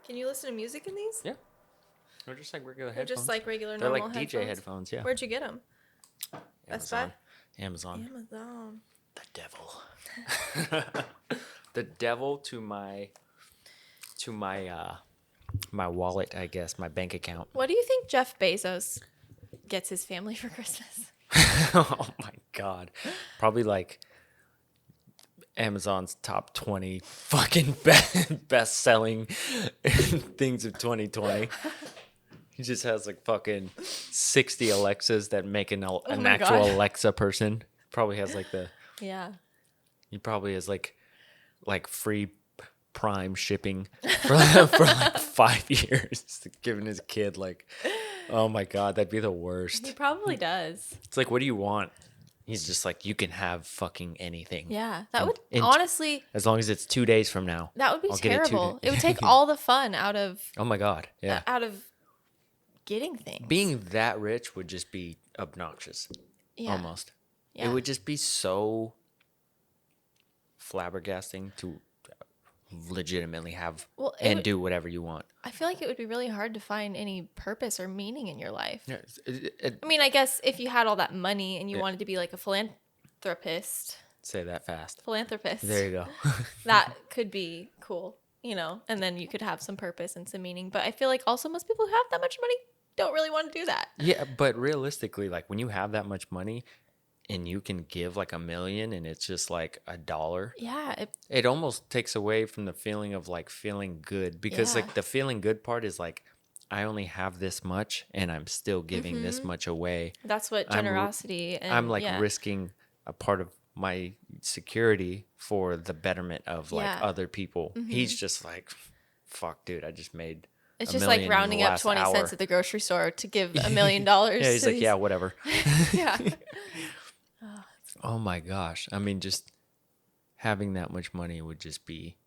Can you listen to music in these? Yeah. They're just like regular They're headphones. just like regular They're normal like DJ headphones, yeah. Where'd you get them? Amazon. Amazon. The devil. The devil to my my wallet, I guess, my bank account. What do you think Jeff Bezos gets his family for Christmas? Oh my god. Probably like Amazon's top 20 fucking best selling things of 2020. He just has like fucking 60 Alexas that make an actual Alexa person. Probably has like the He probably has like free Prime shipping for like 5 years, giving his kid like, oh my god, that'd be the worst. He probably does. It's like, what do you want? He's just like, you can have fucking anything. Yeah, that would honestly, as long as it's 2 days from now. That would be terrible. It would take all the fun out of. Oh my god, yeah. Out of getting things. Being that rich would just be obnoxious. Yeah. Almost. Yeah. It would just be so flabbergasting to legitimately have do whatever you want. I feel like it would be really hard to find any purpose or meaning in your life. Yeah, I mean, I guess if you had all that money and you wanted to be like a philanthropist. Say that fast. Philanthropist. There you go. That could be cool, and then you could have some purpose and some meaning. But I feel like also most people who have that much money don't really want to do that. Yeah, but realistically, like when you have that much money and you can give like $1 million and it's just like $1. Yeah. It almost takes away from the feeling of like feeling good, because like the feeling good part is like, I only have this much and I'm still giving this much away. That's what generosity I'm like risking a part of my security for the betterment of like other people. He's just like, fuck, dude, I just made it's just like rounding up 20 cents at the grocery store to give $1 million. Yeah, he's like, yeah, whatever. Yeah. Oh my gosh. I mean, just having that much money would just be,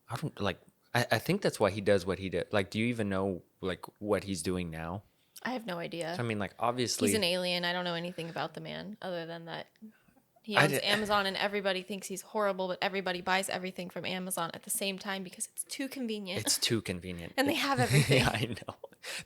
I think that's why he does what he did. Like, do you even know like what he's doing now? I have no idea. I mean, like, obviously he's an alien. I don't know anything about the man other than that he owns Amazon and everybody thinks he's horrible, but everybody buys everything from Amazon at the same time because it's too convenient. It's too convenient. And they have everything. Yeah, I know.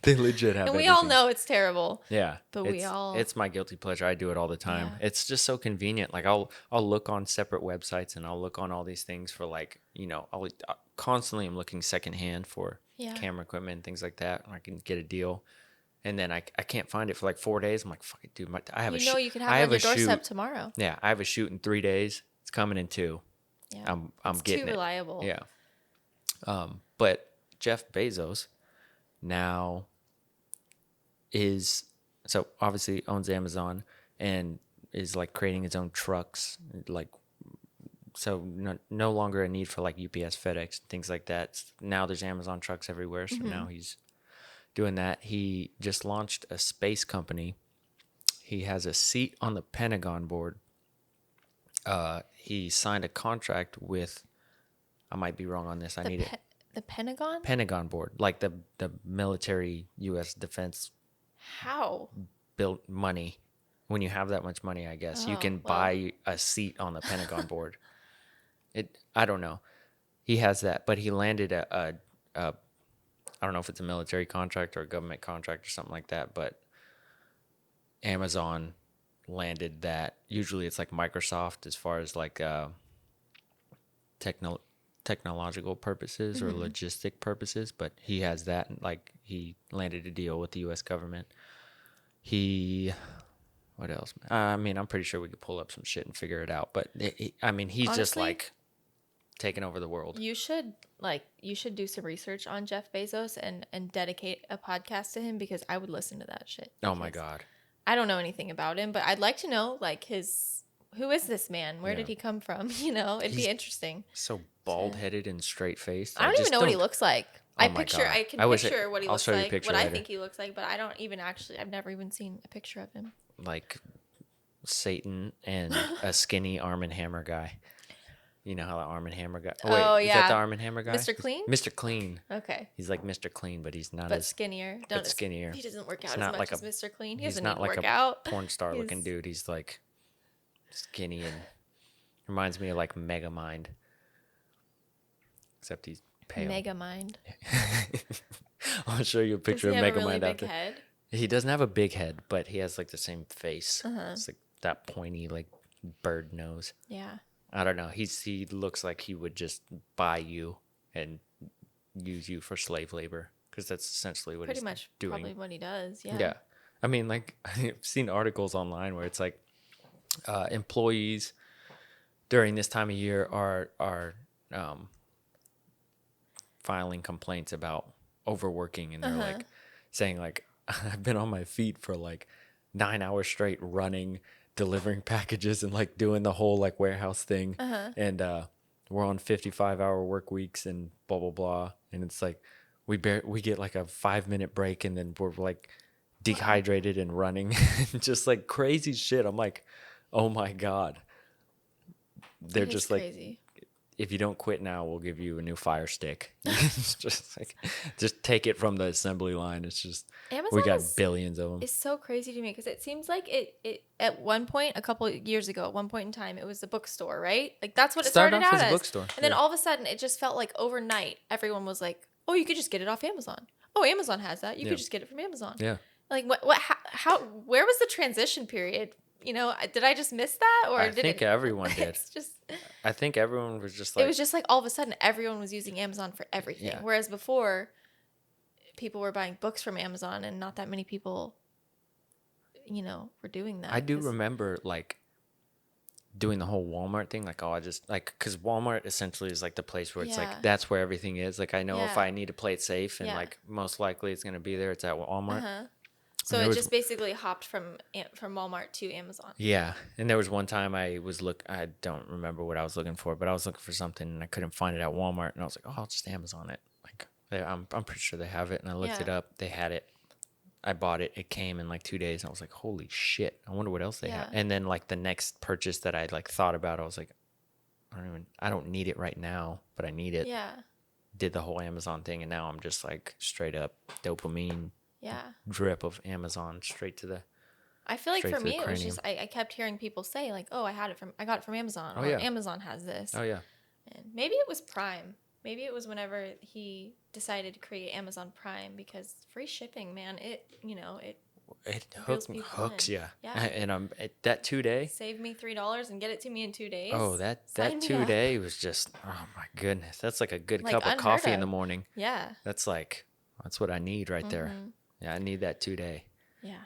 They legit have everything. And we all know it's terrible. Yeah. But it's my guilty pleasure. I do it all the time. Yeah. It's just so convenient. Like I'll look on separate websites and I'll look on all these things for like, I'll constantly I'm looking secondhand for camera equipment and things like that. I can get a deal. And then I can't find it for like 4 days. I'm like, fuck it, dude. I have a shoot. You can have it on your doorstep tomorrow. Yeah, I have a shoot in 3 days. It's coming in 2. Yeah, I'm getting too reliable. Yeah. But Jeff Bezos now so obviously owns Amazon and is like creating his own trucks, like so no longer a need for like UPS, FedEx, things like that. Now there's Amazon trucks everywhere. So now he's doing that. He just launched a space company. He has a seat on the Pentagon board. He signed a contract with, I might be wrong on this. The Pentagon? Pentagon board, like the military U.S. defense. How? Built money. When you have that much money, I guess you can buy a seat on the Pentagon board. I don't know. He has that, but he landed a I don't know if it's a military contract or a government contract or something like that, but Amazon landed that. Usually it's like Microsoft as far as like technological purposes or logistic purposes, but he has that. Like he landed a deal with the U.S. government. What else? I mean, I'm pretty sure we could pull up some shit and figure it out, but he's honestly, just like taking over the world. You should do some research on Jeff Bezos and dedicate a podcast to him, because I would listen to that shit. Oh my god. I don't know anything about him, but I'd like to know like who is this man? Where did he come from? It'd be interesting. So bald-headed and straight-faced. I don't even know what he looks like. Oh I can picture what he looks like, what I later. think he looks like, but I don't even I've never even seen a picture of him. Like Satan and a skinny Arm & Hammer guy. You know how the Arm & Hammer guy... Oh, wait, is that the Arm & Hammer guy? Mr. Clean? Mr. Clean. Okay. He's like Mr. Clean, but he's not but skinnier. Skinnier. He doesn't work out as much as Mr. Clean. He doesn't not like work a out. porn star looking dude. He's like skinny and reminds me of like Megamind. Except he's pale. Megamind. I'll show you a picture Does he of have Megamind a really big after. head? He doesn't have a big head, but he has like the same face. Uh-huh. It's like that pointy like bird nose. Yeah. I don't know. He looks like he would just buy you and use you for slave labor because that's essentially what Pretty he's much doing. probably what he does. Yeah. Yeah. I mean, like I've seen articles online where it's like employees during this time of year are filing complaints about overworking, and they're like saying like I've been on my feet for like 9 hours straight running, delivering packages, and like doing the whole like warehouse thing, and we're on 55-hour work weeks and blah blah blah, and it's like we get like a 5-minute break, and then we're like dehydrated and running, just like crazy shit. I'm like, oh my god. They're just crazy. Like, if you don't quit now, we'll give you a new Fire Stick. It's just like, just take it from the assembly line. It's just, Amazon we got billions of them. It's so crazy to me because it seems like it at one point, a couple of years ago, at one point in time, it was a bookstore, right? Like that's what it started out as. A bookstore. And then all of a sudden, it just felt like overnight, everyone was like, "Oh, you could just get it off Amazon. Oh, Amazon has that. You could just get it from Amazon." Yeah. Like how where was the transition period? You know, did I just miss that, or I think everyone did. It's just. I think everyone was just like. It was just like all of a sudden everyone was using Amazon for everything, Yeah. whereas before, people were buying books from Amazon, and not that many people, you know, were doing that. I do remember like doing the whole Walmart thing, like, oh, I just like, because Walmart essentially is like the place where it's like that's where everything is. Like I know if I need to play it safe, and like most likely it's gonna be there. It's at Walmart. So it just basically hopped from Walmart to Amazon. Yeah, and there was one time I don't remember what I was looking for, but I was looking for something and I couldn't find it at Walmart, and I was like, oh, I'll just Amazon it. Like I'm pretty sure they have it, and I looked it up. They had it. I bought it. It came in like 2 days, and I was like, holy shit! I wonder what else they have. And then like the next purchase that I like thought about, I was like, I don't need it right now, but I need it. Yeah. Did the whole Amazon thing, and now I'm just like straight up dopamine. Drip of Amazon straight to the. I feel like for me it was just I kept hearing people say like, oh, I got it from Amazon, or Amazon has this. Oh yeah. And maybe it was Prime. Maybe it was whenever he decided to create Amazon Prime, because free shipping, man, it hooks you. Yeah. And that 2 day. Save me $3 and get it to me in 2 days. Oh, that 2 day was just, oh my goodness. That's like a good cup of coffee in the morning. Yeah. That's what I need right there. Yeah, I need that 2 day. Yeah.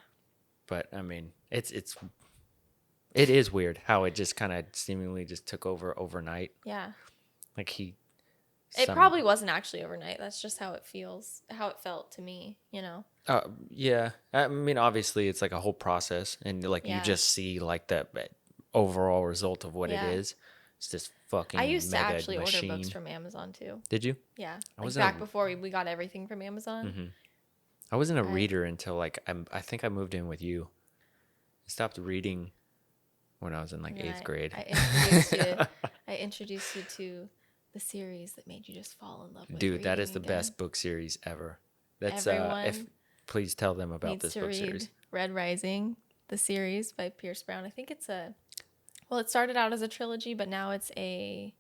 But I mean, it is weird how it just kind of seemingly just took over overnight. Yeah. Like it probably wasn't actually overnight. That's just how it felt to me, you know? Yeah. I mean, obviously it's like a whole process, and like you just see like the overall result of what it is. It's this fucking I used to actually machine. order books from Amazon too. Did you? Yeah. Like back before we got everything from Amazon. Mm-hmm. I wasn't a reader until like I think I moved in with you. I stopped reading when I was in like 8th grade. I introduced you to the series that made you just fall in love with. Dude, that is the best book series ever. That's please tell them about this book series. Red Rising, the series by Pierce Brown. I think it's it started out as a trilogy, but now it's a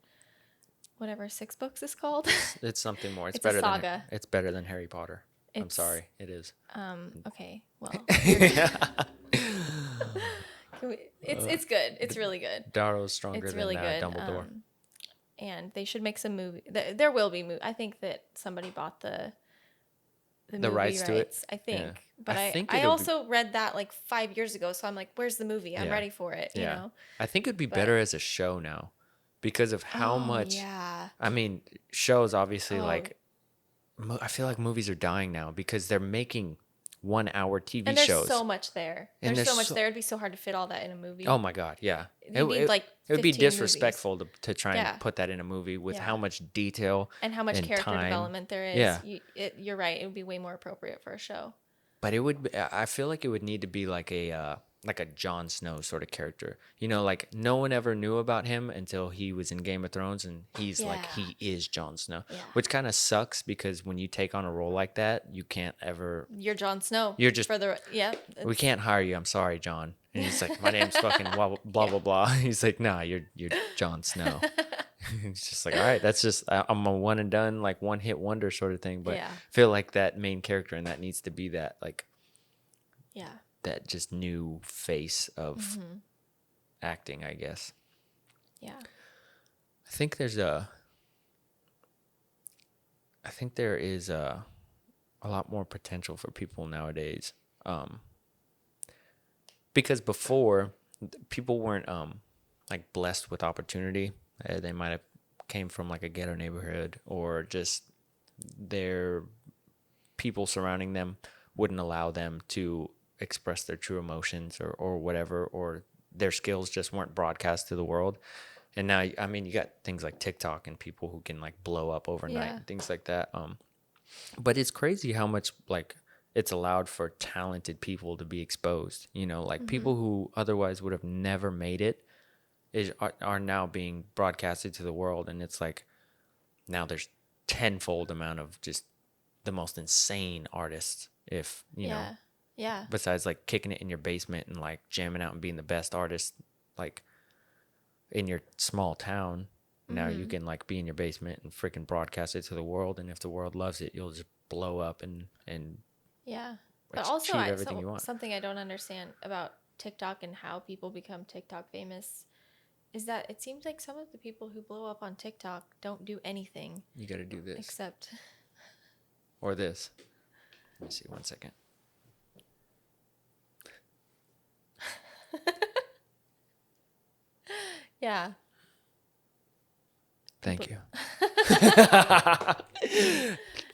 whatever 6 books is called. It's something more. It's better a saga. It's better than Harry Potter. I'm sorry, it is. Okay, well. It's good. It's really good. Darrow's stronger than Dumbledore. And they should make some movie. There will be movie. I think that somebody bought the rights to it. I think. Yeah. But I also read that like 5 years ago, so I'm like, where's the movie? I'm ready for it, you know? I think it'd be better as a show now because of how much. Yeah. I mean, shows obviously like. I feel like movies are dying now because they're making 1 hour TV and there's shows. So much there. There's so much there. It'd be so hard to fit all that in a movie. Oh my god, yeah. It would be disrespectful to try and put that in a movie with how much detail and how much character time. Development there is. Yeah. You're right. It would be way more appropriate for a show. But I feel like it would need to be like a Jon Snow sort of character. You know, like no one ever knew about him until he was in Game of Thrones, and he's like, he is Jon Snow, which kind of sucks because when you take on a role like that, you can't ever. You're Jon Snow. You're just we can't hire you. I'm sorry, Jon. And he's like, my name's fucking blah blah blah blah. He's like, nah, you're Jon Snow. It's just like, all right, that's just I'm a one and done, like one hit wonder sort of thing. But Yeah. I feel like that main character and that needs to be that like Yeah. that just new face of acting, I guess. Yeah. I think there is a lot more potential for people nowadays. Because before people weren't like blessed with opportunity. They might have came from like a ghetto neighborhood, or just their people surrounding them wouldn't allow them to express their true emotions or whatever, or their skills just weren't broadcast to the world. And now, I mean, you got things like TikTok and people who can like blow up overnight and things like that. But it's crazy how much like it's allowed for talented people to be exposed. You know, like people who otherwise would have never made it are now being broadcasted to the world. And it's like now there's tenfold amount of just the most insane artists, if you know. Yeah. Besides like kicking it in your basement and like jamming out and being the best artist, like in your small town. Now you can like be in your basement and freaking broadcast it to the world, and if the world loves it, you'll just blow up and Yeah. But also, something I don't understand about TikTok and how people become TikTok famous is that it seems like some of the people who blow up on TikTok don't do anything. You got to do this. Except. Or this. Let me see, 1 second. Yeah. Thank you.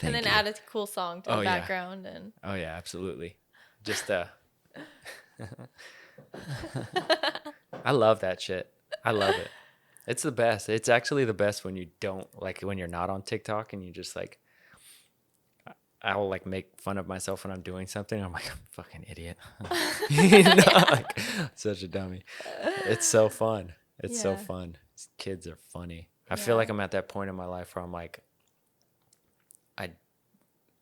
And then add a cool song to the background. Yeah. And oh yeah, absolutely. Just I love that shit. I love it. It's the best. It's actually the best when you don't like when you're not on TikTok and you just like I'll like make fun of myself when I'm doing something. I'm like, I'm a fucking idiot. You know, like such a dummy. It's so fun. It's so fun. These kids are funny. I feel like I'm at that point in my life where I'm like,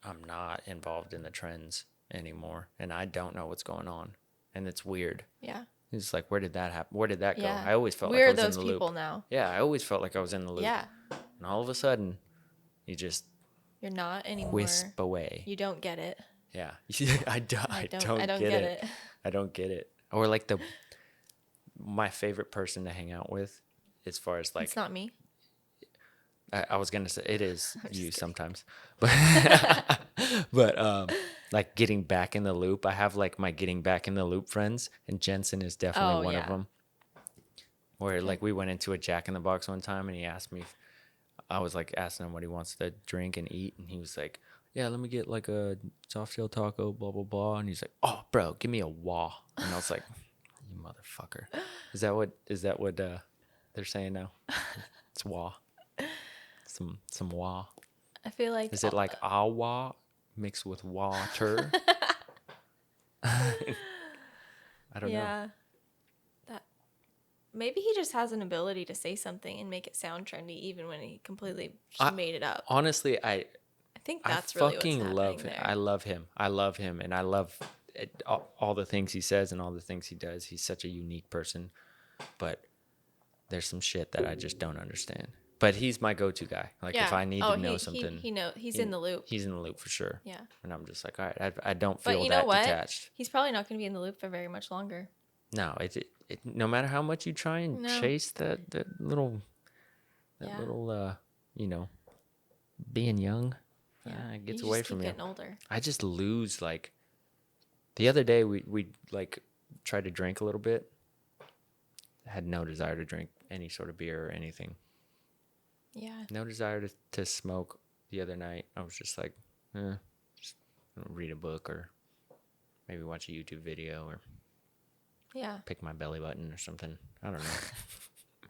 I'm not involved in the trends anymore, and I don't know what's going on, and it's weird. Yeah. It's like, where did that happen? Where did that go? I always felt like I was in the loop. We're those people now. Yeah, I always felt like I was in the loop. Yeah. And all of a sudden, you're not anymore. Wisp away. You don't get it. Yeah. I don't get it. I don't get it. Or like my favorite person to hang out with, as far as like. It's not me. I was gonna say it is you sometimes, but like getting back in the loop. I have like my getting back in the loop friends, and Jensen is definitely one of them. Where like we went into a Jack in the Box one time, and he asked me, I was like asking him what he wants to drink and eat, and he was like, "Yeah, let me get like a soft shell taco, blah blah blah." And he's like, "Oh, bro, give me a wah." And I was like, "You motherfucker." Is that what they're saying now? It's wah. Some wah. I feel like is it like awa mixed with water? I don't know. Yeah. That maybe he just has an ability to say something and make it sound trendy, even when he completely made it up. Honestly, I think that's really what's happening love there. I love him. I love him, and I love all the things he says and all the things he does. He's such a unique person, but there's some shit that I just don't understand. But he's my go-to guy. Like if I need to know something, he's in the loop. He's in the loop for sure. Yeah. And I'm just like, all right, I don't feel but that detached. He's probably not going to be in the loop for very much longer. No, no matter how much you try and chase that little, being young, it gets away from you. Getting older. I just lose like. The other day we like tried to drink a little bit. I had no desire to drink any sort of beer or anything. Yeah. No desire to smoke the other night. I was just like, just read a book or maybe watch a YouTube video or pick my belly button or something. I don't know.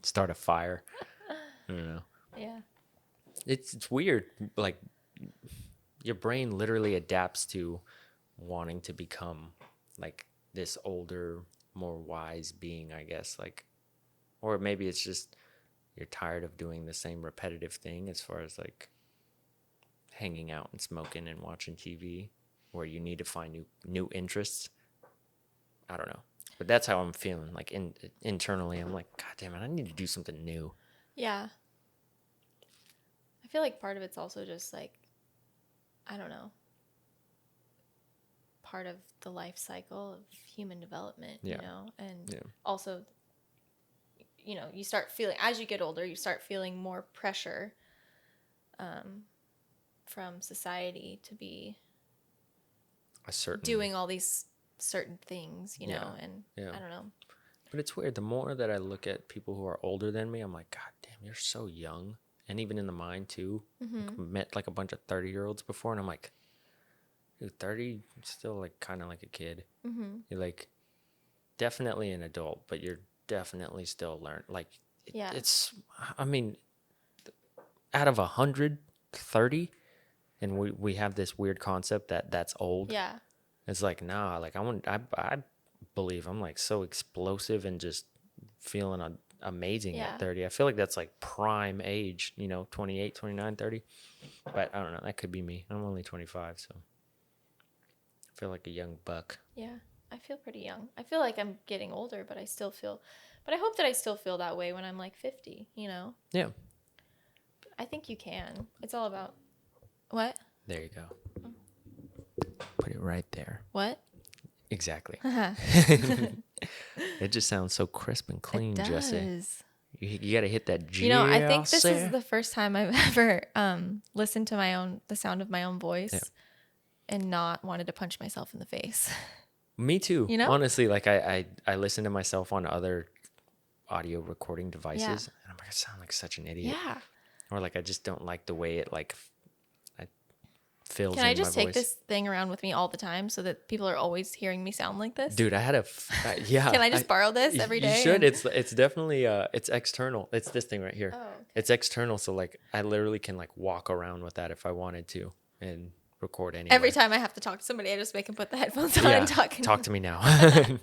Start a fire. I don't know. Yeah. It's weird. Like your brain literally adapts to wanting to become like this older, more wise being, I guess. Like, or maybe it's just you're tired of doing the same repetitive thing as far as like hanging out and smoking and watching TV, where you need to find new interests. I don't know, but that's how I'm feeling. Like internally, I'm like, God damn it, I need to do something new. Yeah, I feel like part of it's also just like, I don't know, part of the life cycle of human development, you know, and also, you know, you start feeling, as you get older, you start feeling more pressure from society to be doing all these certain things, you know, and I don't know. But it's weird. The more that I look at people who are older than me, I'm like, God damn, you're so young. And even in the mind, too. Like, met, like, a bunch of 30-year-olds before, and I'm like, dude, 30, still, like, kind of like a kid. You're, like, definitely an adult, but you're definitely still learning. Like, it's, I mean, out of 130, and we have this weird concept that that's old. Yeah. It's like, nah, like, I believe I'm, like, so explosive and just feeling amazing at 30. I feel like that's, like, prime age, you know, 28, 29, 30. But I don't know. That could be me. I'm only 25, so I feel like a young buck. Yeah, I feel pretty young. I feel like I'm getting older, but I hope that I still feel that way when I'm, like, 50, you know? Yeah. I think you can. It's all about... What? There you go. Put it right there. What? Exactly. It just sounds so crisp and clean, Jessi. You got to hit that G. You know, I think this is the first time I've ever listened to the sound of my own voice and not wanted to punch myself in the face. Me too. You know? Honestly, like I listen to myself on other audio recording devices, and I'm like, I sound like such an idiot. Yeah. Or like I just don't like the way it like fills Can I in just my take voice. this thing around with me all the time so that people are always hearing me sound like this? Dude, I had yeah. Can I just borrow this every day? You should. It's definitely it's external. It's this thing right here. Oh, okay. It's external, so like I literally can like walk around with that if I wanted to and record anywhere. Every time I have to talk to somebody, I just make them put the headphones on and talk. Talk to me now. I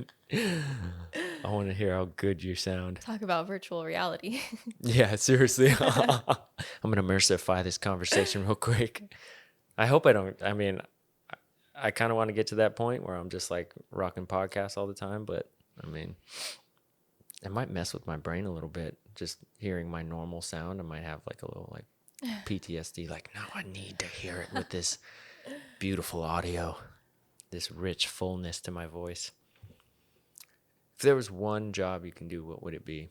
want to hear how good you sound. Talk about virtual reality. Yeah, seriously. I'm going to immersify this conversation real quick. I hope I don't. I mean, I kind of want to get to that point where I'm just like rocking podcasts all the time. But I mean, it might mess with my brain a little bit. Just hearing my normal sound, I might have like a little like PTSD. Like, no, I need to hear it with this beautiful audio, this rich fullness to my voice. If there was one job you can do, what would it be?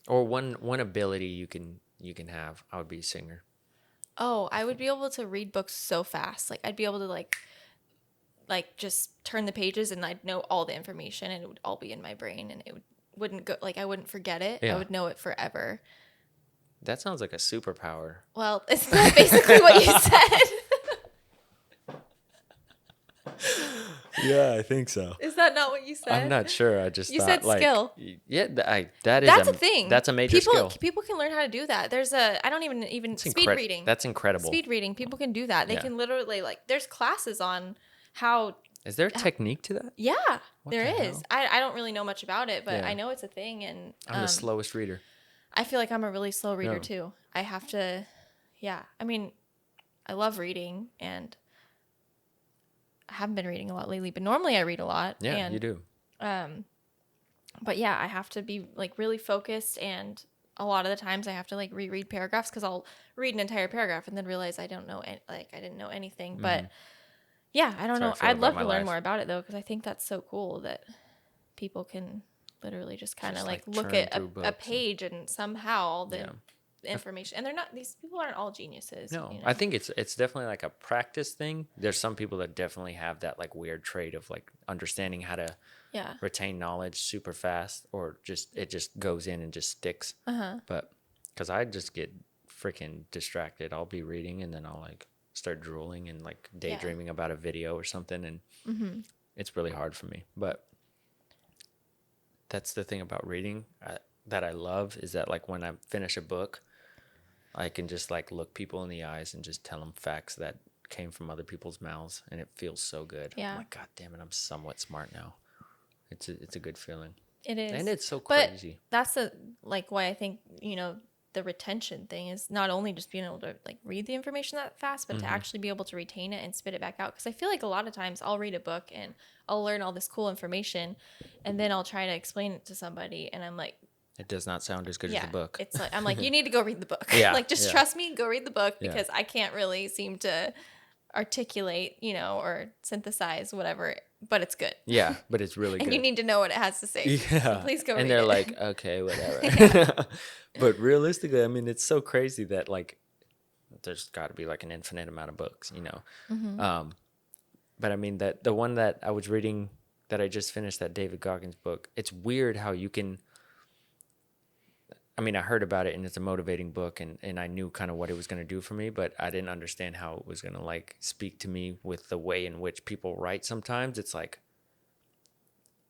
Or one ability you can have. I would be a singer. Oh, I would be able to read books so fast. Like I'd be able to like just turn the pages and I'd know all the information and it would all be in my brain and it wouldn't go, like I wouldn't forget it. Yeah. I would know it forever. That sounds like a superpower. Well, it's not basically what you said. Yeah, I think so. Is that not what you said? I'm not sure. I just you thought, said like, skill. Yeah, that's a thing. That's a major skill. People can learn how to do that. There's I don't even speed reading. That's incredible. Speed reading. People can do that. They can literally like. There's classes on how. Is there a technique to that? Yeah, What there the is. hell? I don't really know much about it, but Yeah. I know it's a thing, and I'm the slowest reader. I feel like I'm a really slow reader Yeah. too. I have to. Yeah, I mean, I love reading and. I haven't been reading a lot lately, but normally I read a lot. Yeah, and, you do. But yeah, I have to be like really focused, and a lot of the times I have to like reread paragraphs because I'll read an entire paragraph and then realize I don't know, I didn't know anything. But yeah, I don't know. I'd love to learn more about it though because I think that's so cool that people can literally just kind of like look at a page and somehow all the information, and these people aren't all geniuses. No, you know? I think it's definitely like a practice thing. There's some people that definitely have that like weird trait of like understanding how to retain knowledge super fast, or it just goes in and just sticks. But because I just get freaking distracted, I'll be reading and then I'll like start drooling and like daydreaming about a video or something, and it's really hard for me. But that's the thing about reading that I love, is that like when I finish a book, I can just like look people in the eyes and just tell them facts that came from other people's mouths, and it feels so good. Yeah. I'm like, God damn it, I'm somewhat smart now. It's a good feeling. It is. And it's so but crazy. That's why I think, the retention thing is not only just being able to like read the information that fast, but to actually be able to retain it and spit it back out. Because I feel like a lot of times I'll read a book and I'll learn all this cool information, and then I'll try to explain it to somebody, and I'm like, It does not sound as good as the book. It's like, I'm like, you need to go read the book. Yeah. Like, just trust me, go read the book, because I can't really seem to articulate, or synthesize whatever, but it's good. Yeah, but it's really good. And you need to know what it has to say. Yeah. So please go read it. And they're like, okay, whatever. But realistically, I mean, it's so crazy that, like, there's got to be, like, an infinite amount of books, Mm-hmm. But I mean, that the one that I was reading that I just finished, that David Goggins book, it's weird how you can, I mean, I heard about it and it's a motivating book, and I knew kind of what it was going to do for me, but I didn't understand how it was going to, like, speak to me with the way in which people write sometimes. It's like,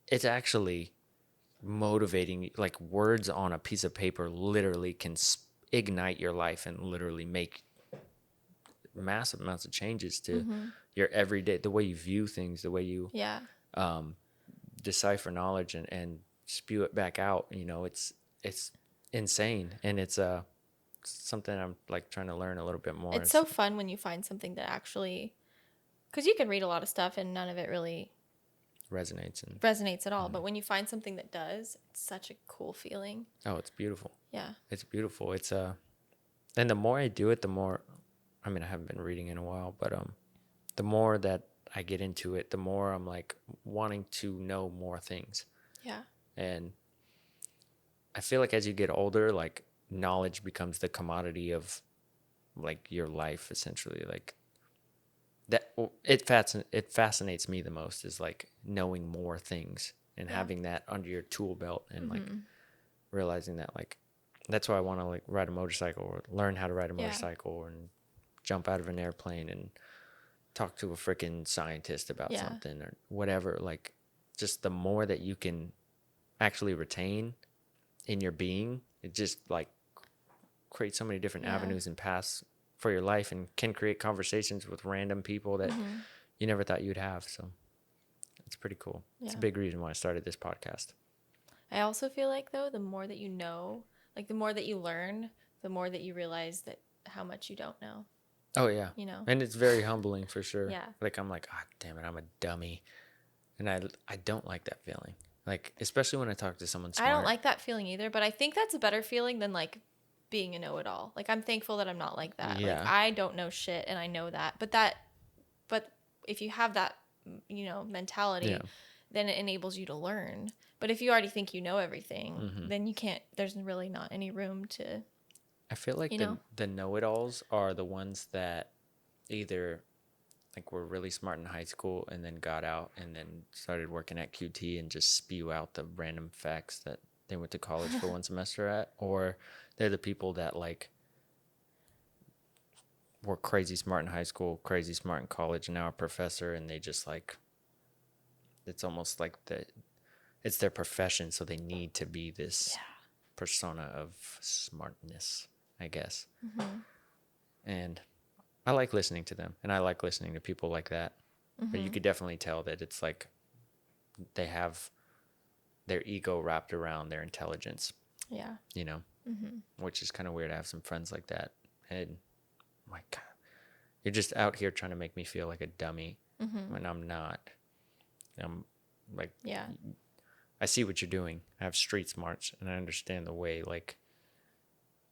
it's actually motivating. Like, words on a piece of paper literally can ignite your life and literally make massive amounts of changes to your everyday, the way you view things, the way you decipher knowledge and spew it back out. It's insane, and it's something I'm, like, trying to learn a little bit more. It's so fun when you find something that actually, because you can read a lot of stuff and none of it really resonates at all. But when you find something that does, it's such a cool feeling. Oh, it's beautiful. Yeah, it's beautiful. It's and the more I do it, the more, I mean, I haven't been reading in a while, but the more that I get into it, the more I'm, like, wanting to know more things. Yeah. And I feel like as you get older, like, knowledge becomes the commodity of, like, your life, essentially. Like, that it fascinates me the most, is, like, knowing more things and having that under your tool belt, and like realizing that, like, that's why I want to, like, ride a motorcycle, or learn how to ride a motorcycle, and jump out of an airplane and talk to a freaking scientist about something or whatever. Like, just the more that you can actually retain in your being, it just, like, creates so many different avenues and paths for your life, and can create conversations with random people that you never thought you'd have. So it's pretty cool. It's a big reason why I started this podcast. I also feel like, though, the more that you know, like, the more that you learn, the more that you realize that how much you don't know. Oh yeah. And it's very humbling, for sure. Yeah. Like, I'm like, ah, damn it, I'm a dummy. And I don't like that feeling. Like, especially when I talk to someone smart. I don't like that feeling either, but I think that's a better feeling than, like, being a know-it-all. Like, I'm thankful that I'm not like that. Yeah. Like, I don't know shit, and I know that. But if you have that, mentality, then it enables you to learn. But if you already think you know everything, then you can't, there's really not any room to, I feel like the know-it-alls are the ones that either, like, were really smart in high school and then got out and then started working at QT and just spew out the random facts that they went to college for one semester at, or they're the people that, like, were crazy smart in high school, crazy smart in college, and now a professor, and they just, like, it's almost like it's their profession, so they need to be this persona of smartness, I guess. And I like listening to them, and I like listening to people like that. But you could definitely tell that it's like they have their ego wrapped around their intelligence. Yeah. Which is kind of weird. I have some friends like that, and my God, you're just out here trying to make me feel like a dummy when I'm not. I'm like, I see what you're doing. I have street smarts, and I understand the way, like,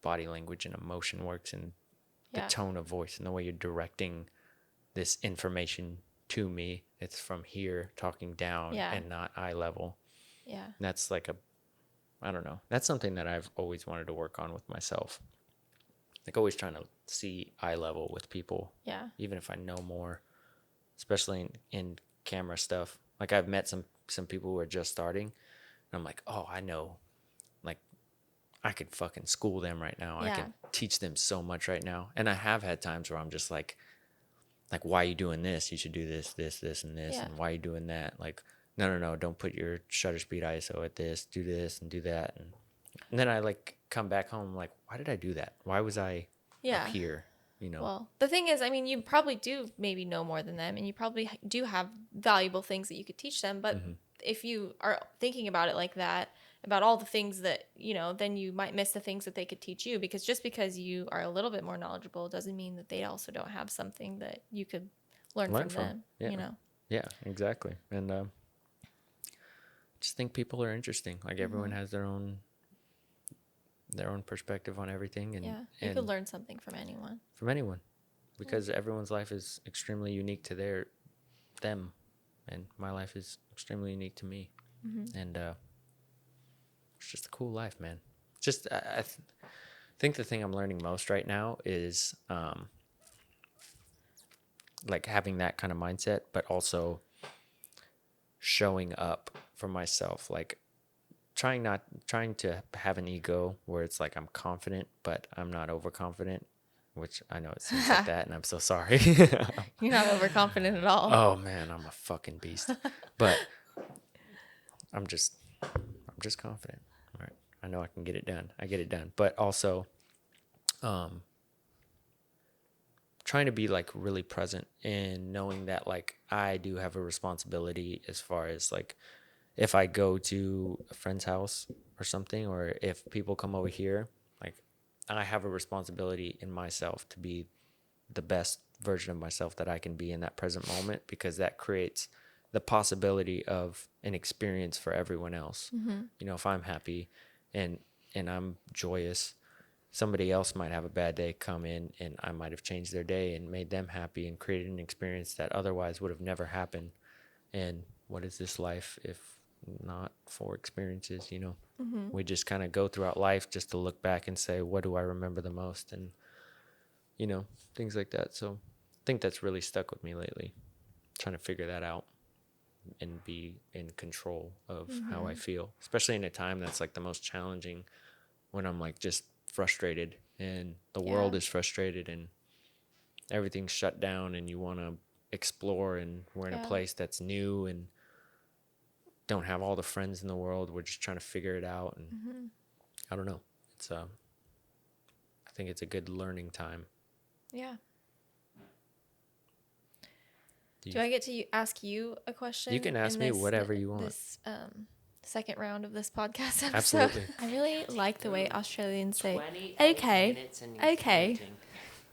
body language and emotion works, and the tone of voice, and the way you're directing this information to me. It's from here talking down and not eye level. Yeah. And that's like I don't know. That's something that I've always wanted to work on with myself. Like, always trying to see eye level with people. Yeah. Even if I know more, especially in camera stuff. Like, I've met some people who are just starting, and I'm like, oh, I know. Like, I could fucking school them right now. I could teach them so much right now. And I have had times where I'm just like, why are you doing this? You should do this, this, and this. And why are you doing that? Like, no, don't put your shutter speed ISO at this. Do this and do that. And then I, like, come back home, like, why did I do that? Why was I up here? Well, the thing is, I mean, you probably do maybe know more than them, and you probably do have valuable things that you could teach them. But if you are thinking about it like that, about all the things that, then you might miss the things that they could teach you, because just because you are a little bit more knowledgeable doesn't mean that they also don't have something that you could learn from them, Yeah, exactly. And just think people are interesting. Like, everyone has their own their own perspective on everything. And you could learn something from anyone. From anyone. Because everyone's life is extremely unique to them. And my life is extremely unique to me. Mm-hmm. And it's just a cool life, man. Just, I think the thing I'm learning most right now is like having that kind of mindset, but also showing up for myself, like trying to have an ego where it's like I'm confident, but I'm not overconfident, which I know it seems like that, and I'm so sorry. You're not overconfident at all. Oh man, I'm a fucking beast. But I'm just confident. All right. I know I can get it done. I get it done. But also trying to be like really present and knowing that like I do have a responsibility as far as like if I go to a friend's house or something, or if people come over here, like I have a responsibility in myself to be the best version of myself that I can be in that present moment, because that creates the possibility of an experience for everyone else. Mm-hmm. You know, if I'm happy and I'm joyous, somebody else might have a bad day come in, and I might have changed their day and made them happy and created an experience that otherwise would have never happened. And what is this life if not for experiences, you know? Mm-hmm. We just kind of go throughout life just to look back and say, what do I remember the most? And, you know, things like that. So I think that's really stuck with me lately, trying to figure that out and be in control of how I feel, especially in a time that's like the most challenging, when I'm like just frustrated and the world is frustrated and everything's shut down and you want to explore, and we're in a place that's new and don't have all the friends in the world. We're just trying to figure it out. And I don't know. It's I think it's a good learning time. Yeah. Do I get to ask you a question? You can ask me whatever you want. This second round of this podcast episode. Absolutely. I really like the way Australians say, okay, okay.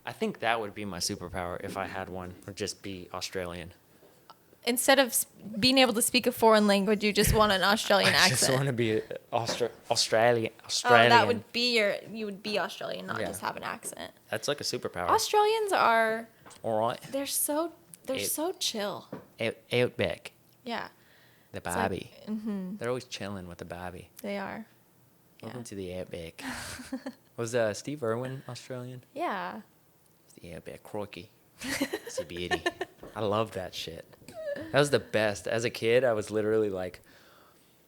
I think that would be my superpower if I had one, would just be Australian. Instead of being able to speak a foreign language, you just want an Australian accent. I just want to be Australian. Oh, that would be you would be Australian, not just have an accent. That's like a superpower. Australians are, all right. They're so chill. Outback. Yeah. The Barbie. Like, they're always chilling with the Barbie. They are. Welcome to the Outback. Was Steve Erwin Australian? Yeah. The Outback. Croaky. It's a beauty. I love that shit. That was the best. As a kid, I was literally like,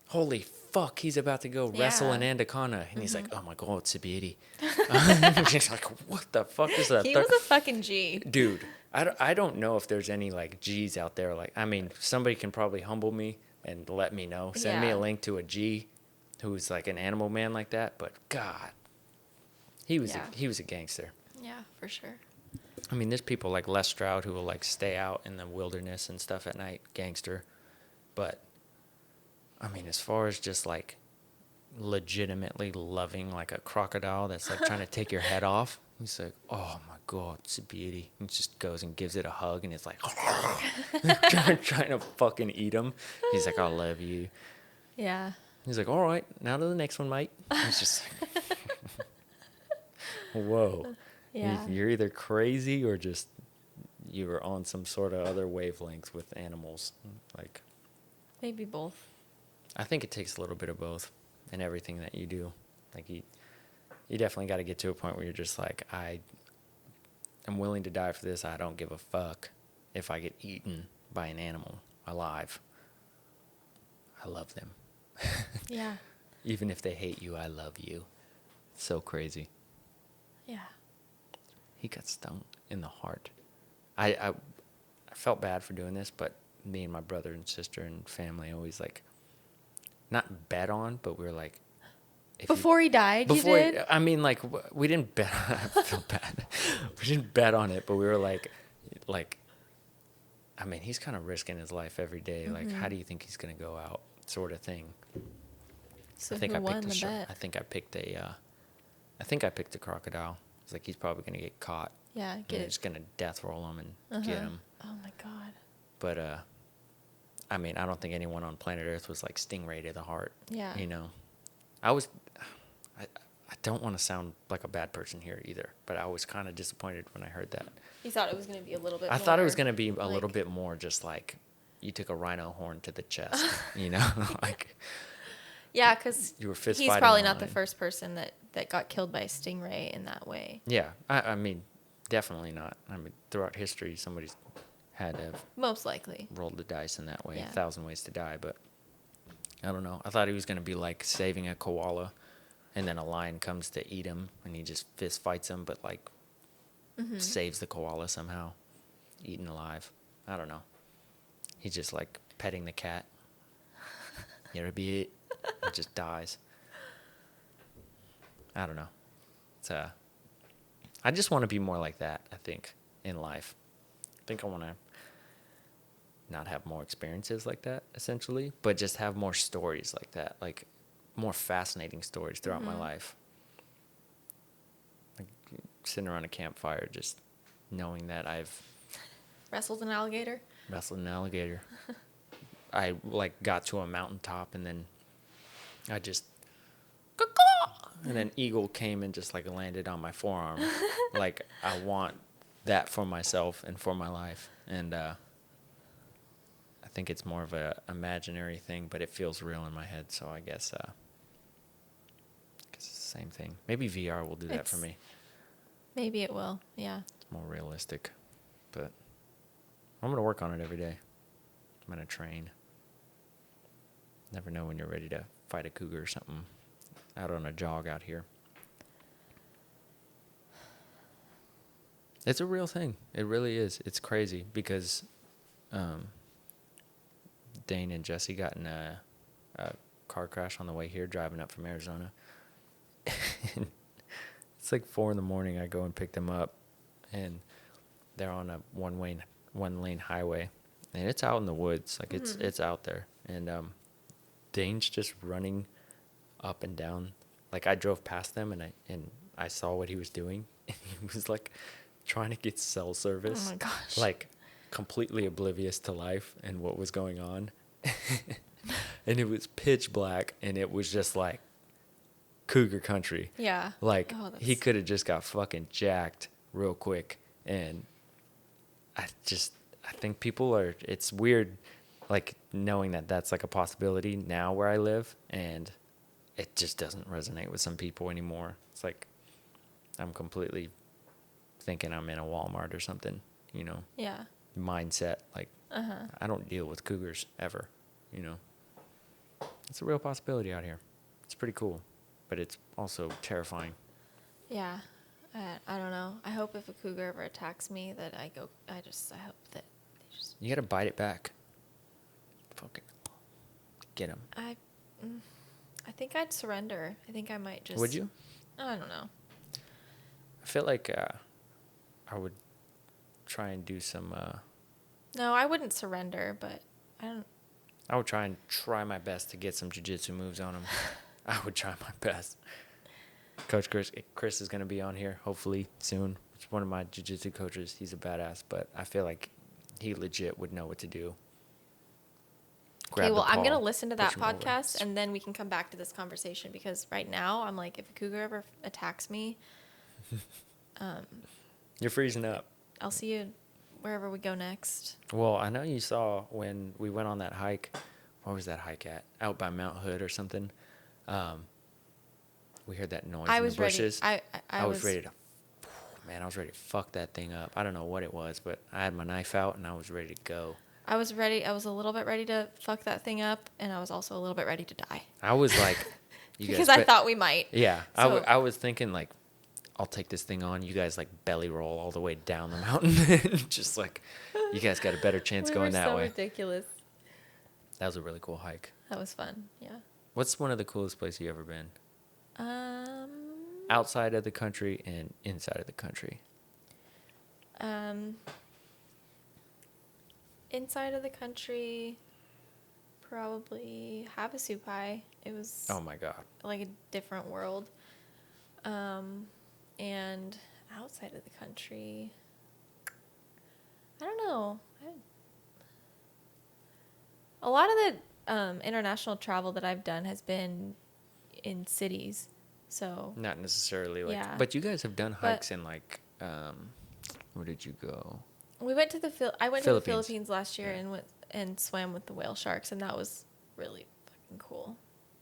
holy fuck, he's about to go wrestle an anaconda. And he's like, oh my God, it's a beauty. He's like, what the fuck is that? He was a fucking G. Dude, I don't know if there's any like G's out there. Like, I mean, somebody can probably humble me and let me know. Send me a link to a G who's like an animal man like that. But God, he was a gangster. Yeah, for sure. I mean, there's people like Les Stroud who will like stay out in the wilderness and stuff at night, gangster. But I mean, as far as just like legitimately loving like a crocodile that's like trying to take your head off, he's like, oh my God, it's a beauty. He just goes and gives it a hug, and it's like trying to fucking eat him. He's like, I love you. Yeah. He's like, all right, now to the next one, mate. He's just whoa. Yeah. You're either crazy or just you were on some sort of other wavelength with animals. Like, maybe both. I think it takes a little bit of both in everything that you do. Like you definitely got to get to a point where you're just like, I'm willing to die for this. I don't give a fuck if I get eaten by an animal alive. I love them. Yeah. Even if they hate you, I love you. It's so crazy. Yeah. He got stung in the heart. I felt bad for doing this, but me and my brother and sister and family always like, not bet on, but we were like, before he died, you did? I mean, like, we didn't bet. I feel bad. We didn't bet on it, but we were like, I mean, he's kind of risking his life every day. Mm-hmm. Like, how do you think he's gonna go out, sort of thing. So I think who won the bet? I think I picked a crocodile. It's like he's probably gonna get caught. Yeah, It's gonna death roll him and get him. Oh my God. But I mean, I don't think anyone on planet Earth was like stingray to the heart. Yeah. You know, I don't want to sound like a bad person here either, but I was kind of disappointed when I heard that. You thought it was going to be a little bit I more... thought it was going to be a little bit more just like you took a rhino horn to the chest, you know? Like... Yeah, because he's probably not the first person that got killed by a stingray in that way. Yeah, I mean, definitely not. I mean, throughout history, somebody's had to have most likely rolled the dice in that way. Yeah. 1,000 ways to die, but I don't know. I thought he was going to be like saving a koala, and then a lion comes to eat him, and he just fist fights him, but like saves the koala somehow, eaten alive. I don't know. He's just like petting the cat. It'll be it. It just dies. I don't know. It's I just want to be more like that, I think, in life. I think I want to not have more experiences like that, essentially, but just have more stories like that, like more fascinating stories throughout my life. Like sitting around a campfire, just knowing that I've wrestled an alligator. I like got to a mountaintop and then I just, and an eagle came and just like landed on my forearm. Like I want that for myself and for my life. And I think it's more of a imaginary thing, but it feels real in my head. So I guess it's the same thing. Maybe VR will do that for me. Maybe it will. Yeah. It's more realistic, but I'm going to work on it every day. I'm going to train. Never know when you're ready to fight a cougar or something out on a jog out here. It's a real thing. It really is. It's crazy because Dane and Jessi got in a car crash on the way here driving up from Arizona. It's like 4 a.m. I go and pick them up, and they're on a one-lane highway, and it's out in the woods. Like it's out there, and Dane's just running up and down. Like I drove past them and I saw what he was doing. And he was like trying to get cell service. Oh my gosh. Like completely oblivious to life and what was going on. And it was pitch black and it was just like cougar country. Yeah. Like he could have just got fucking jacked real quick. And I think people it's weird. Like knowing that that's like a possibility now where I live, and it just doesn't resonate with some people anymore. It's like I'm completely thinking I'm in a Walmart or something, you know? Yeah. Mindset. Like I don't deal with cougars ever, you know? It's a real possibility out here. It's pretty cool, but it's also terrifying. Yeah. I don't know. I hope if a cougar ever attacks me that I hope that they just... You gotta bite it back. Fucking get him. I think I'd surrender. I think I might just... Would you? I don't know. I feel like I would try and do some... No, I wouldn't surrender, but I would try my best to get some jiu-jitsu moves on him. I would try my best. Coach Chris is going to be on here, hopefully, soon. It's one of my jiu-jitsu coaches. He's a badass, but I feel like he legit would know what to do. Okay, well, I'm going to listen to that podcast, and then we can come back to this conversation, because right now, I'm like, if a cougar ever attacks me... You're freezing up. I'll see you wherever we go next. Well, I know you saw when we went on that hike. Where was that hike at? Out by Mount Hood or something. We heard that noise in the bushes. I was ready to... Man, I was ready to fuck that thing up. I don't know what it was, but I had my knife out, and I was ready to go. I was ready. I was a little bit ready to fuck that thing up, and I was also a little bit ready to die. I was like, because I thought we might. Yeah, so. I was thinking like, I'll take this thing on. You guys like belly roll all the way down the mountain, just like you guys got a better chance going that way. Ridiculous. That was a really cool hike. That was fun. Yeah. What's one of the coolest places you ever been? Outside of the country and inside of the country. Inside of the country, probably Havasupai. It was... Oh, my God. Like a different world. And outside of the country, I don't know. A lot of the international travel that I've done has been in cities. So not necessarily like, but you guys have done hikes in like, where did you go? We went to I went to the Philippines last year and went and swam with the whale sharks, and that was really fucking cool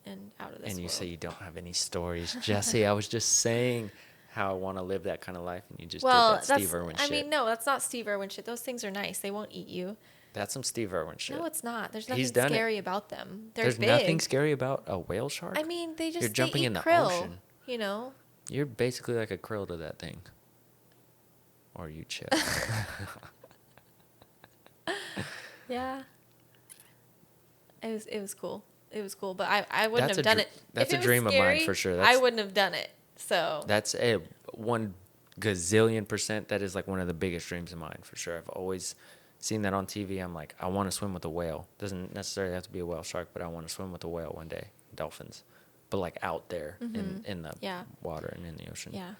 and out of this world. And you say you don't have any stories, Jessi. I was just saying how I want to live that kind of life, and you just did that Steve Erwin shit. I mean, no, that's not Steve Erwin shit. Those things are nice. They won't eat you. That's some Steve Erwin shit. No, it's not. There's nothing scary about them. There's big. Nothing scary about a whale shark? I mean, you're jumping in the krill, ocean. You know? You're basically like a krill to that thing. Or you chill. Yeah. It was cool. It was cool, but I wouldn't have done it. That's a dream of mine for sure. I wouldn't have done it. So that's a 1 gazillion %. That is like one of the biggest dreams of mine for sure. I've always seen that on TV. I'm like, I want to swim with a whale. Doesn't necessarily have to be a whale shark, but I want to swim with a whale one day. Dolphins, but like out there in the water and in the ocean. Yeah,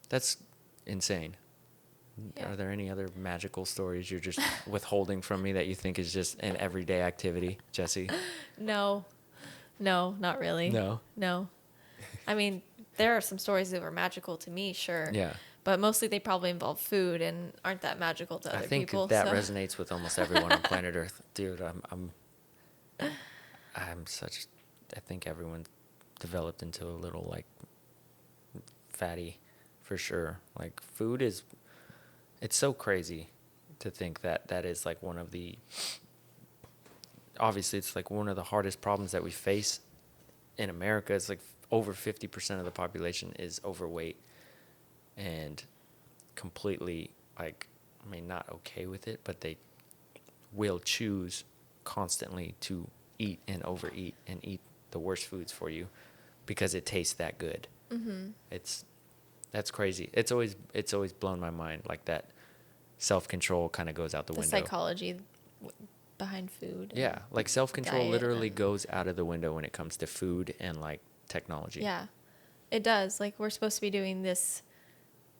that's insane. Yeah. Are there any other magical stories you're just withholding from me that you think is just an everyday activity, Jessi? No, not really. No. I mean, there are some stories that were magical to me, sure. Yeah. But mostly they probably involve food and aren't that magical to other people. I think that resonates with almost everyone on planet Earth. Dude, I think everyone developed into a little, like, fatty, for sure. Like, food is... It's so crazy to think that that is like one of the, obviously it's like one of the hardest problems that we face in America. It's like over 50% of the population is overweight and completely like, I mean, not okay with it, but they will choose constantly to eat and overeat and eat the worst foods for you because it tastes that good. Mm-hmm. That's crazy. It's always blown my mind like that. Self-control kind of goes out the window. The psychology behind food. Yeah, like self-control literally goes out of the window when it comes to food and like technology. Yeah, it does. Like we're supposed to be doing this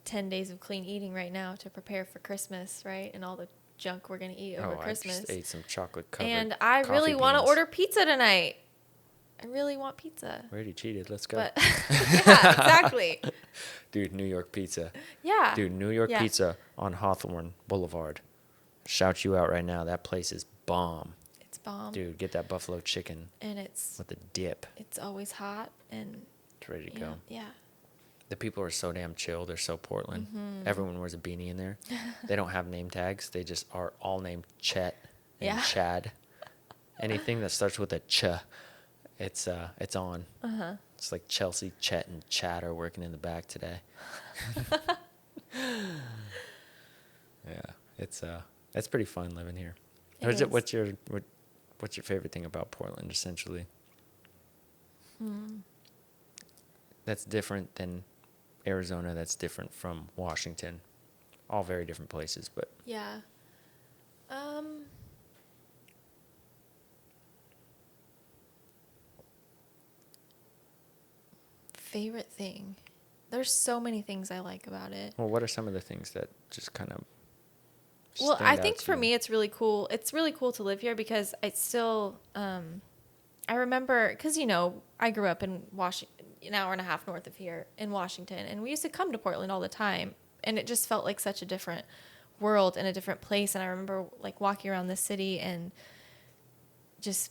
10 days of clean eating right now to prepare for Christmas, right? And all the junk we're going to eat over Christmas. I just ate some chocolate-covered and I really want to order pizza tonight. I really want pizza. We already cheated. Let's go. But, yeah, exactly. Dude, New York pizza. Yeah. Dude, New York pizza on Hawthorne Boulevard. Shout you out right now. That place is bomb. It's bomb. Dude, get that buffalo chicken. And it's... with the dip. It's always hot and... It's ready to go. Yeah. The people are so damn chill. They're so Portland. Mm-hmm. Everyone wears a beanie in there. They don't have name tags. They just are all named Chet and Chad. Anything that starts with a ch... It's on. Uh-huh. It's like Chelsea, Chet, and Chad are working in the back today. Yeah, it's pretty fun living here. What's your favorite thing about Portland, essentially? That's different than Arizona. That's different from Washington. All very different places, but yeah. Favorite thing. There's so many things I like about it. Well, what are some of the things that just kind of I think for me it's really cool. It's really cool to live here because I still I remember because I grew up in Washington, an hour and a half north of here in Washington, and we used to come to Portland all the time, and it just felt like such a different world and a different place. And I remember like walking around the city and just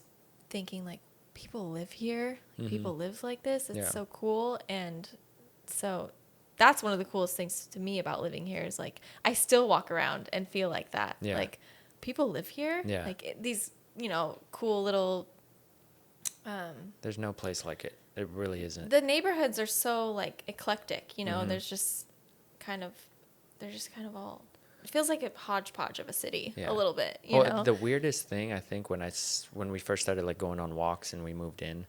thinking like, people live here. Like, people live like this. It's so cool. And so that's one of the coolest things to me about living here is like I still walk around and feel like that. Yeah. Like people live here. Yeah. Like these, cool little. There's no place like it. It really isn't. The neighborhoods are so like eclectic, and they're just kind of all. It feels like a hodgepodge of a city a little bit, you know? The weirdest thing, I think, when we first started, like, going on walks and we moved in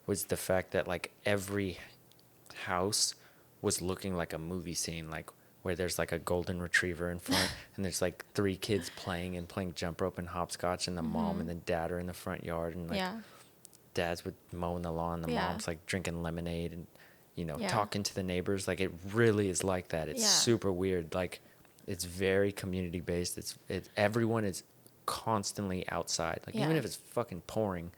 was the fact that, like, every house was looking like a movie scene, like, where there's, like, a golden retriever in front and there's, like, 3 kids playing jump rope and hopscotch and the mom and the dad are in the front yard and, like, dad's with mowing the lawn, the mom's, like, drinking lemonade and, talking to the neighbors. Like, it really is like that. It's super weird. Like... It's very community based. Everyone is constantly outside. Like even if it's fucking pouring,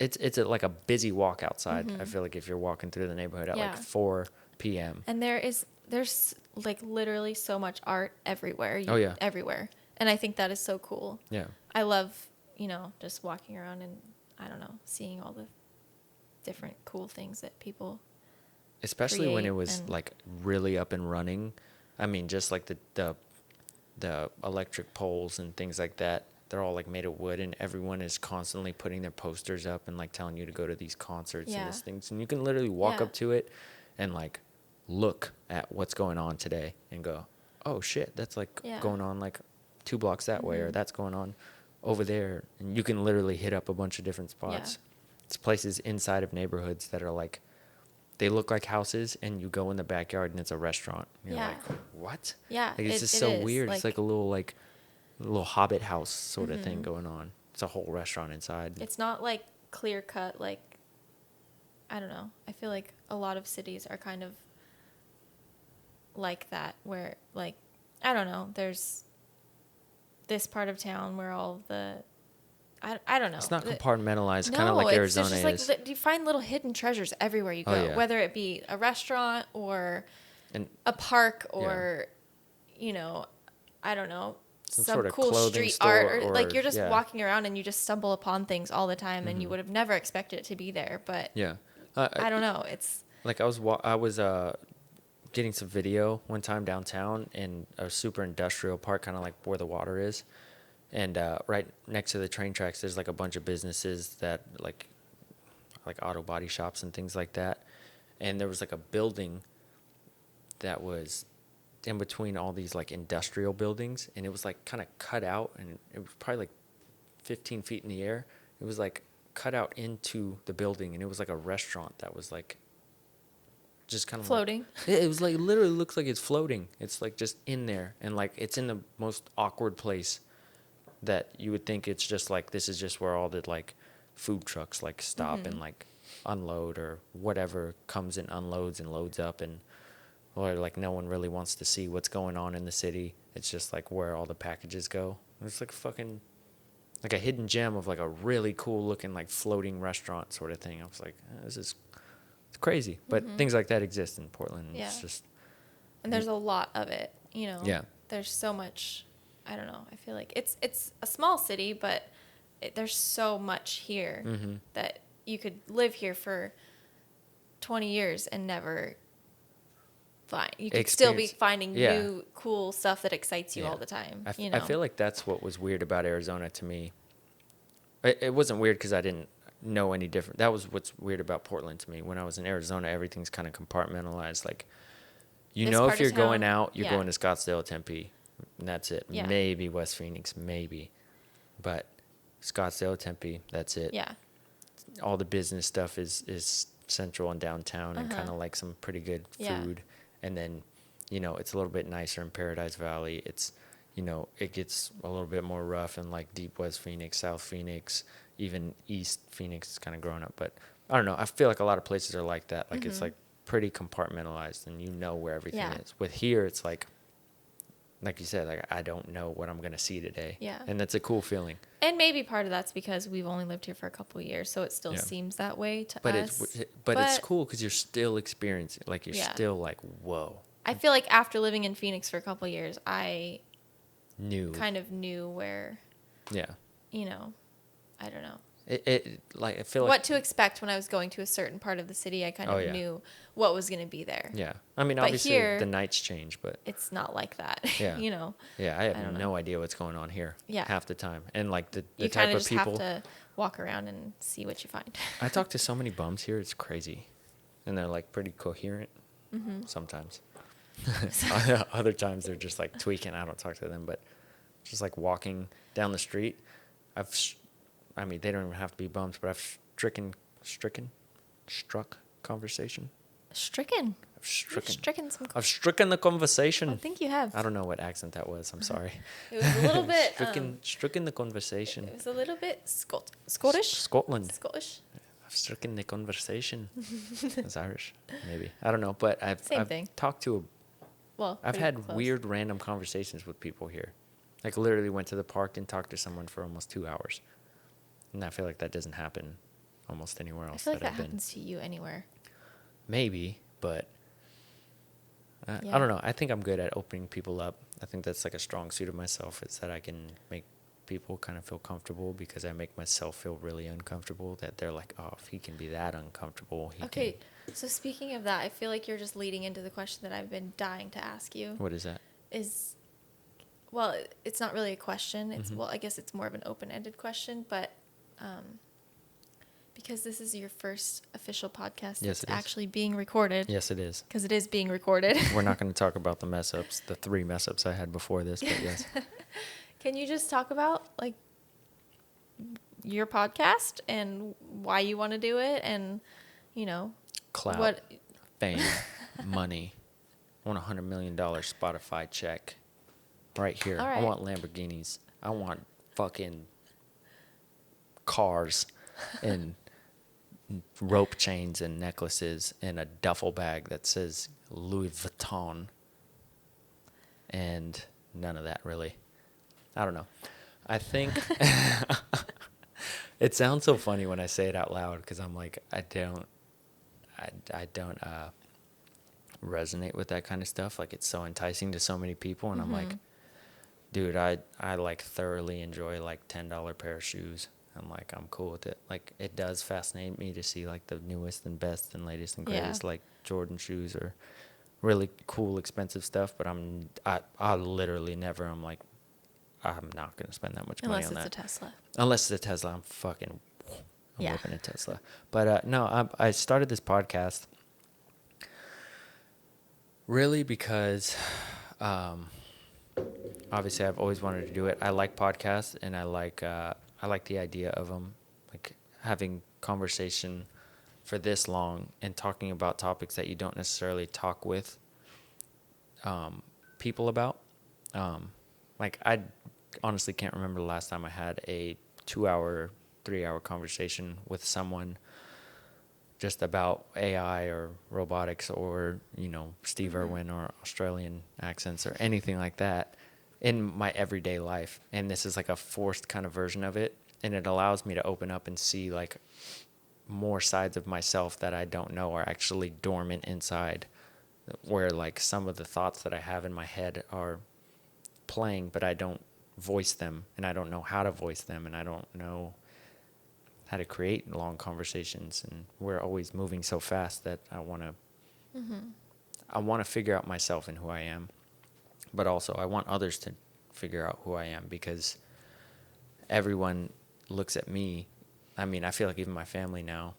it's like a busy walk outside. I feel like if you're walking through the neighborhood at like 4 p.m. And there's like literally so much art everywhere. Everywhere. And I think that is so cool. Yeah. I love, just walking around and, I don't know, seeing all the different cool things that people especially when it was like really up and running. I mean, just like the electric poles and things like that, they're all like made of wood, and everyone is constantly putting their posters up and like telling you to go to these concerts and these things, and you can literally walk up to it and like look at what's going on today and go, oh shit, that's like going on like 2 blocks that way, or that's going on over there, and you can literally hit up a bunch of different spots. It's places inside of neighborhoods that are like, they look like houses, and you go in the backyard and it's a restaurant. You're like, what? Yeah. Like, it's just so weird. It's like a little hobbit house sort of thing going on. It's a whole restaurant inside. It's not like clear cut, like, I don't know. I feel like a lot of cities are kind of like that, where like, I don't know, there's this part of town where all the, I don't know. It's not compartmentalized, kind of like Arizona is. Like, you find little hidden treasures everywhere you go, whether it be a restaurant or a park or, I don't know, some sort of cool street art. Or like, you're just walking around and you just stumble upon things all the time, and you would have never expected it to be there. But I don't know. It's like I was getting some video one time downtown in a super industrial park, kind of like where the water is. And right next to the train tracks, there's like a bunch of businesses that like auto body shops and things like that. And there was like a building that was in between all these like industrial buildings, and it was like kind of cut out, and it was probably like 15 feet in the air. It was like cut out into the building, and it was like a restaurant that was like just kind of floating. Like, it was like literally looks like it's floating. It's like just in there, and like it's in the most awkward place that you would think it's just like, this is just where all the like food trucks like stop and like unload or whatever comes and unloads and loads up, and or like no one really wants to see what's going on in the city. It's just like where all the packages go. It's like fucking like a hidden gem of like a really cool looking like floating restaurant sort of thing. I was like, it's crazy, but things like that exist in Portland. It's just, and there's a lot of it, there's so much. I don't know. I feel like it's a small city, but there's so much here that you could live here for 20 years and never find. You could still be finding new cool stuff that excites you all the time. I feel like that's what was weird about Arizona to me. It wasn't weird because I didn't know any different. That was what's weird about Portland to me. When I was in Arizona, everything's kind of compartmentalized. Like, if you're going out, you're going to Scottsdale, Tempe. And that's it. Yeah. Maybe West Phoenix, maybe. But Scottsdale, Tempe, that's it. Yeah. All the business stuff is central and downtown and kind of like some pretty good food. And then, it's a little bit nicer in Paradise Valley. It's, it gets a little bit more rough in like deep West Phoenix, South Phoenix, even East Phoenix is kind of growing up. But I don't know. I feel like a lot of places are like that. Like it's like pretty compartmentalized, and where everything is. With here, it's like you said, like, I don't know what I'm going to see today. Yeah. And that's a cool feeling. And maybe part of that's because we've only lived here for a couple of years, so it still seems that way to us. But it's cool because you're still experiencing, like, you're still like, whoa. I feel like after living in Phoenix for a couple of years, I kind of knew where, I don't know. I feel like what to expect when I was going to a certain part of the city. I kind of knew what was going to be there. Yeah, I mean, obviously here, the nights change, but it's not like that. Yeah, Yeah, I have no idea what's going on here. Half the time, and like the type of people. You have to walk around and see what you find. I talk to so many bums here; it's crazy, and they're like pretty coherent sometimes. Other times they're just like tweaking. I don't talk to them, but just like walking down the street, I mean, they don't even have to be bums, but I've struck conversation. Stricken. I've stricken the conversation. I think you have. I don't know what accent that was. I'm sorry. It was a little bit. Stricken the conversation. It was a little bit Scottish. Scotland. Scottish. I've stricken the conversation. It's Irish, maybe. I don't know, but I've talked to I've had weird random conversations with people here. Like, literally went to the park and talked to someone for almost 2 hours. And I feel like that doesn't happen almost anywhere else. I feel like that happens to you anywhere. Maybe, but I don't know. I think I'm good at opening people up. I think that's like a strong suit of myself, is that I can make people kind of feel comfortable, because I make myself feel really uncomfortable, that they're like, oh, if he can be that uncomfortable, he can. So speaking of that, I feel like you're just leading into the question that I've been dying to ask you. What is that? Well, it's not really a question. It's well, I guess it's more of an open-ended question, but because this is your first official podcast that's actually being recorded. Yes, it is. Because it is being recorded. We're not going to talk about the mess-ups, the 3 mess-ups I had before this, but yes. Can you just talk about, like, your podcast and why you want to do it and, you know, clout, fame, money. I want a $100 million Spotify check right here. Right. I want Lamborghinis. I want fucking cars and rope chains and necklaces and a duffel bag that says Louis Vuitton. And none of that, really. I don't know. I think it sounds so funny when I say it out loud, because I'm like, I don't resonate with that kind of stuff. Like, it's so enticing to so many people, and I'm like, dude, I like thoroughly enjoy like $10 pair of shoes. I'm like, I'm cool with it. Like, it does fascinate me to see like the newest and best and latest and greatest like Jordan shoes or really cool expensive stuff, but I literally never, I'm like, I'm not going to spend that much money on that. Unless it's a Tesla. I'm whipping a Tesla. But no, I started this podcast really because obviously I've always wanted to do it. I like podcasts, and I like the idea of them, like having conversation for this long and talking about topics that you don't necessarily talk with people about. Like, I honestly can't remember the last time I had a 2-hour, 3-hour conversation with someone just about AI or robotics or, you know, Steve Erwin or Australian accents or anything like that in my everyday life. And this is like a forced kind of version of it. And it allows me to open up and see like more sides of myself that I don't know are actually dormant inside, where like some of the thoughts that I have in my head are playing, but I don't voice them, and I don't know how to voice them, and I don't know how to create long conversations. And we're always moving so fast that I want to figure out myself and who I am, but also I want others to figure out who I am, because everyone looks at me. I mean, I feel like even my family now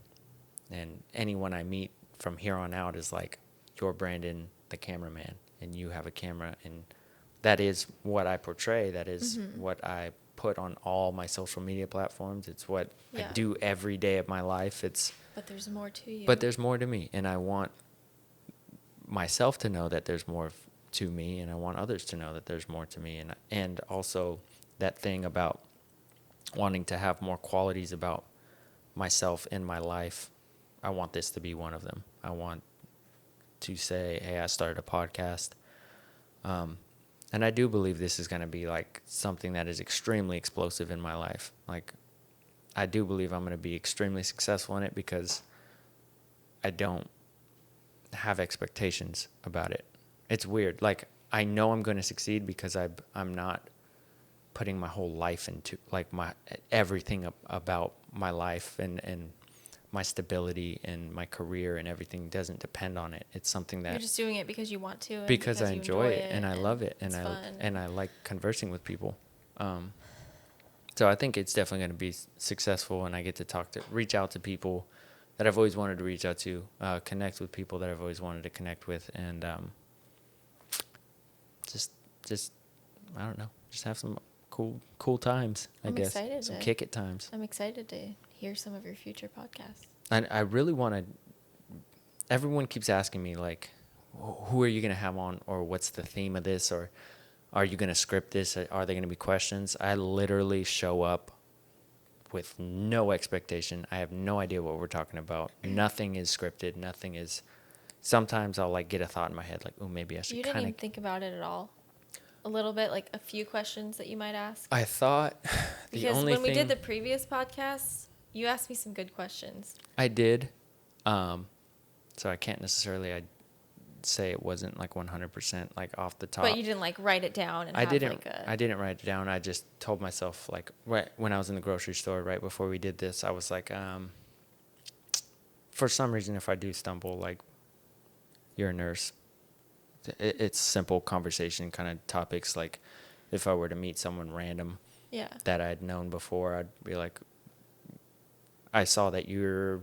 and anyone I meet from here on out is like, you're Brandon, the cameraman, and you have a camera, and that is what I portray. That is what I put on all my social media platforms. It's what I do every day of my life. But there's more to you. But there's more to me, and I want myself to know that there's more to me, and I want others to know that there's more to me, and also that thing about wanting to have more qualities about myself in my life. I want this to be one of them. I want to say, hey, I started a podcast. And I do believe this is going to be like something that is extremely explosive in my life. Like, I do believe I'm going to be extremely successful in it, because I don't have expectations about it. It's weird. Like, I know I'm going to succeed because I'm not putting my whole life into, like, my everything about my life and my stability and my career and everything doesn't depend on it. It's something that you're just doing it because you want to, and because I enjoy it and I love it, and I like conversing with people. So I think it's definitely going to be successful, and I get to reach out to people that I've always wanted to reach out to, connect with people that I've always wanted to connect with, and just I don't know, just have some cool times. I guess some kick it times. I'm excited to hear some of your future podcasts. And I really want to. Everyone keeps asking me, like, who are you going to have on, or what's the theme of this, or are you going to script this? Are there going to be questions? I literally show up with no expectation. I have no idea what we're talking about. Nothing is scripted. Nothing is. Sometimes I'll like get a thought in my head, like, oh, maybe I should. You didn't even think about it at all. A little bit, like a few questions that you might ask. I thought because when we did the previous podcasts, You asked me some good questions. I did. So I can't necessarily I'd say it wasn't like 100% like off the top. But you didn't like write it down and I didn't write it down. I just told myself like right when I was in the grocery store right before we did this, I was like, for some reason, if I do stumble, like, you're a nurse. It's simple conversation kind of topics. Like, if I were to meet someone random that I'd known before, I'd be like, I saw that you're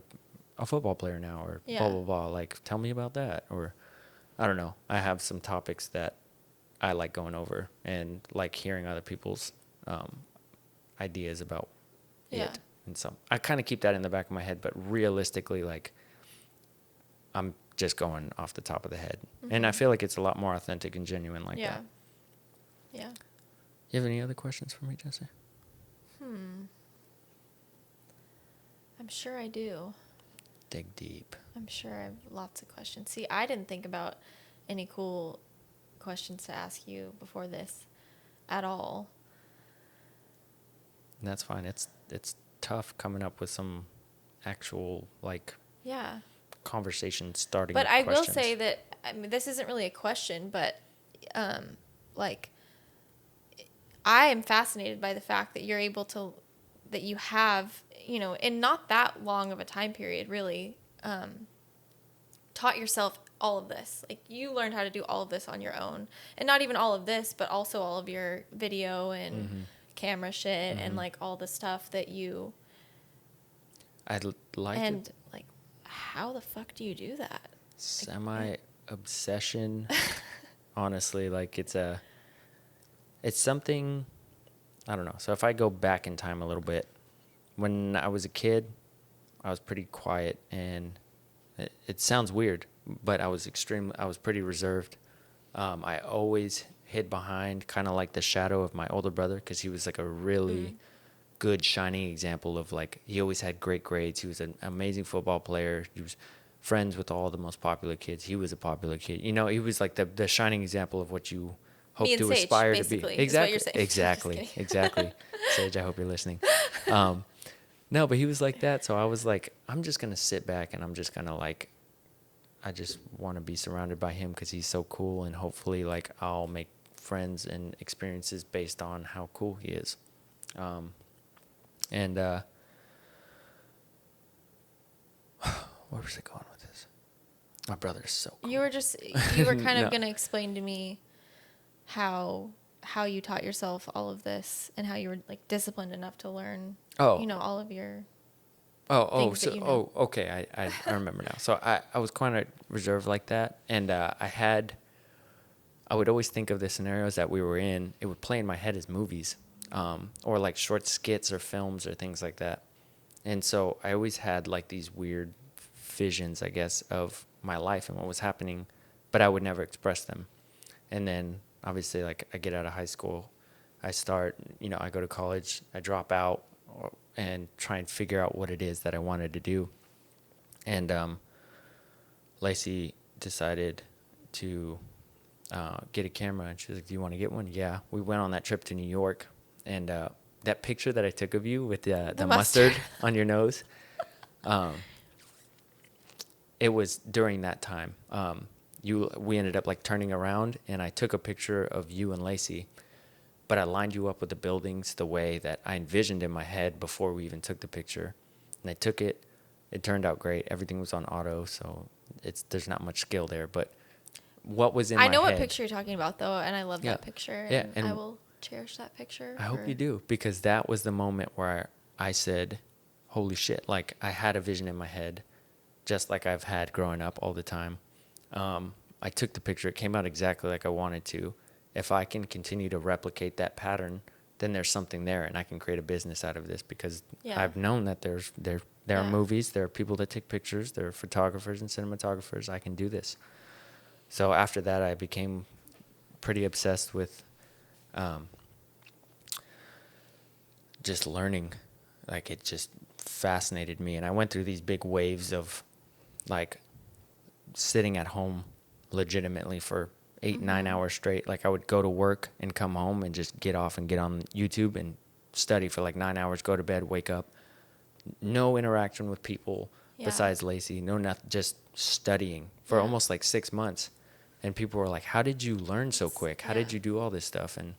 a football player now, or blah, blah, blah. Like, tell me about that. Or, I don't know. I have some topics that I like going over and like hearing other people's ideas about it. And so I kind of keep that in the back of my head, but realistically, like, I'm just going off the top of the head. Mm-hmm. And I feel like it's a lot more authentic and genuine like that. Yeah. You have any other questions for me, Jessi? I'm sure I do. Dig deep. I'm sure I have lots of questions. See, I didn't think about any cool questions to ask you before this at all. And that's fine. It's tough coming up with some actual, like, conversation starting But I questions. will say that, I mean, this isn't really a question, but, like, I am fascinated by the fact that you're able to, that you have, you know, in not that long of a time period, really, taught yourself all of this. Like, you learned how to do all of this on your own. And not even all of this, but also all of your video and camera shit and, like, all the stuff that you... I'd like and, like, how the fuck do you do that? Semi-obsession. Honestly, like, it's something... I don't know. So if I go back in time a little bit, when I was a kid, I was pretty quiet, and it sounds weird, but I was pretty reserved. I always hid behind kind of like the shadow of my older brother, because he was like a really good shining example of, like, he always had great grades. He was an amazing football player. He was friends with all the most popular kids. He was a popular kid. You know, he was like the shining example of what you hope to aspire to be. Exactly. Sage, I hope you're listening. No, but he was like that. So I was like, I'm just going to sit back and I'm just going to, like, I just want to be surrounded by him because he's so cool. And hopefully, like, I'll make friends and experiences based on how cool he is. And where was I going with this? My brother is so cool. You were kind of going to explain to me how you taught yourself all of this and how you were, like, disciplined enough to learn, you know, all of your things that you know. Okay, I remember now. So I was kind of reserved like that, and I would always think of the scenarios that we were in. It would play in my head as movies, or like short skits or films or things like that. And so I always had, like, these weird visions, I guess, of my life and what was happening, but I would never express them. And then obviously, like, I get out of high school, I start, you know, I go to college, I drop out and try and figure out what it is that I wanted to do. And Lacey decided to get a camera, and she was like, do you want to get one? Yeah. We went on that trip to New York, and that picture that I took of you with the mustard on your nose, it was during that time. We ended up, like, turning around, and I took a picture of you and Lacey, but I lined you up with the buildings the way that I envisioned in my head before we even took the picture. And I took it. It turned out great. Everything was on auto, so there's not much skill there. But what was in my head... I know what picture you're talking about, though, and I love that picture. Yeah, and I will cherish that picture. I hope you do, because that was the moment where I said, holy shit, like, I had a vision in my head, just like I've had growing up all the time. I took the picture. It came out exactly like I wanted to. If I can continue to replicate that pattern, then there's something there, and I can create a business out of this, because I've known that there are movies, there are people that take pictures, there are photographers and cinematographers. I can do this. So after that, I became pretty obsessed with just learning. Like, it just fascinated me, and I went through these big waves of, like, sitting at home legitimately for 8-9 hours straight. Like, I would go to work and come home and just get off and get on YouTube and study for like 9 hours, go to bed, wake up, no interaction with people besides Lacey, just studying for almost like 6 months. And people were like, how did you learn so quick? How did you do all this stuff? And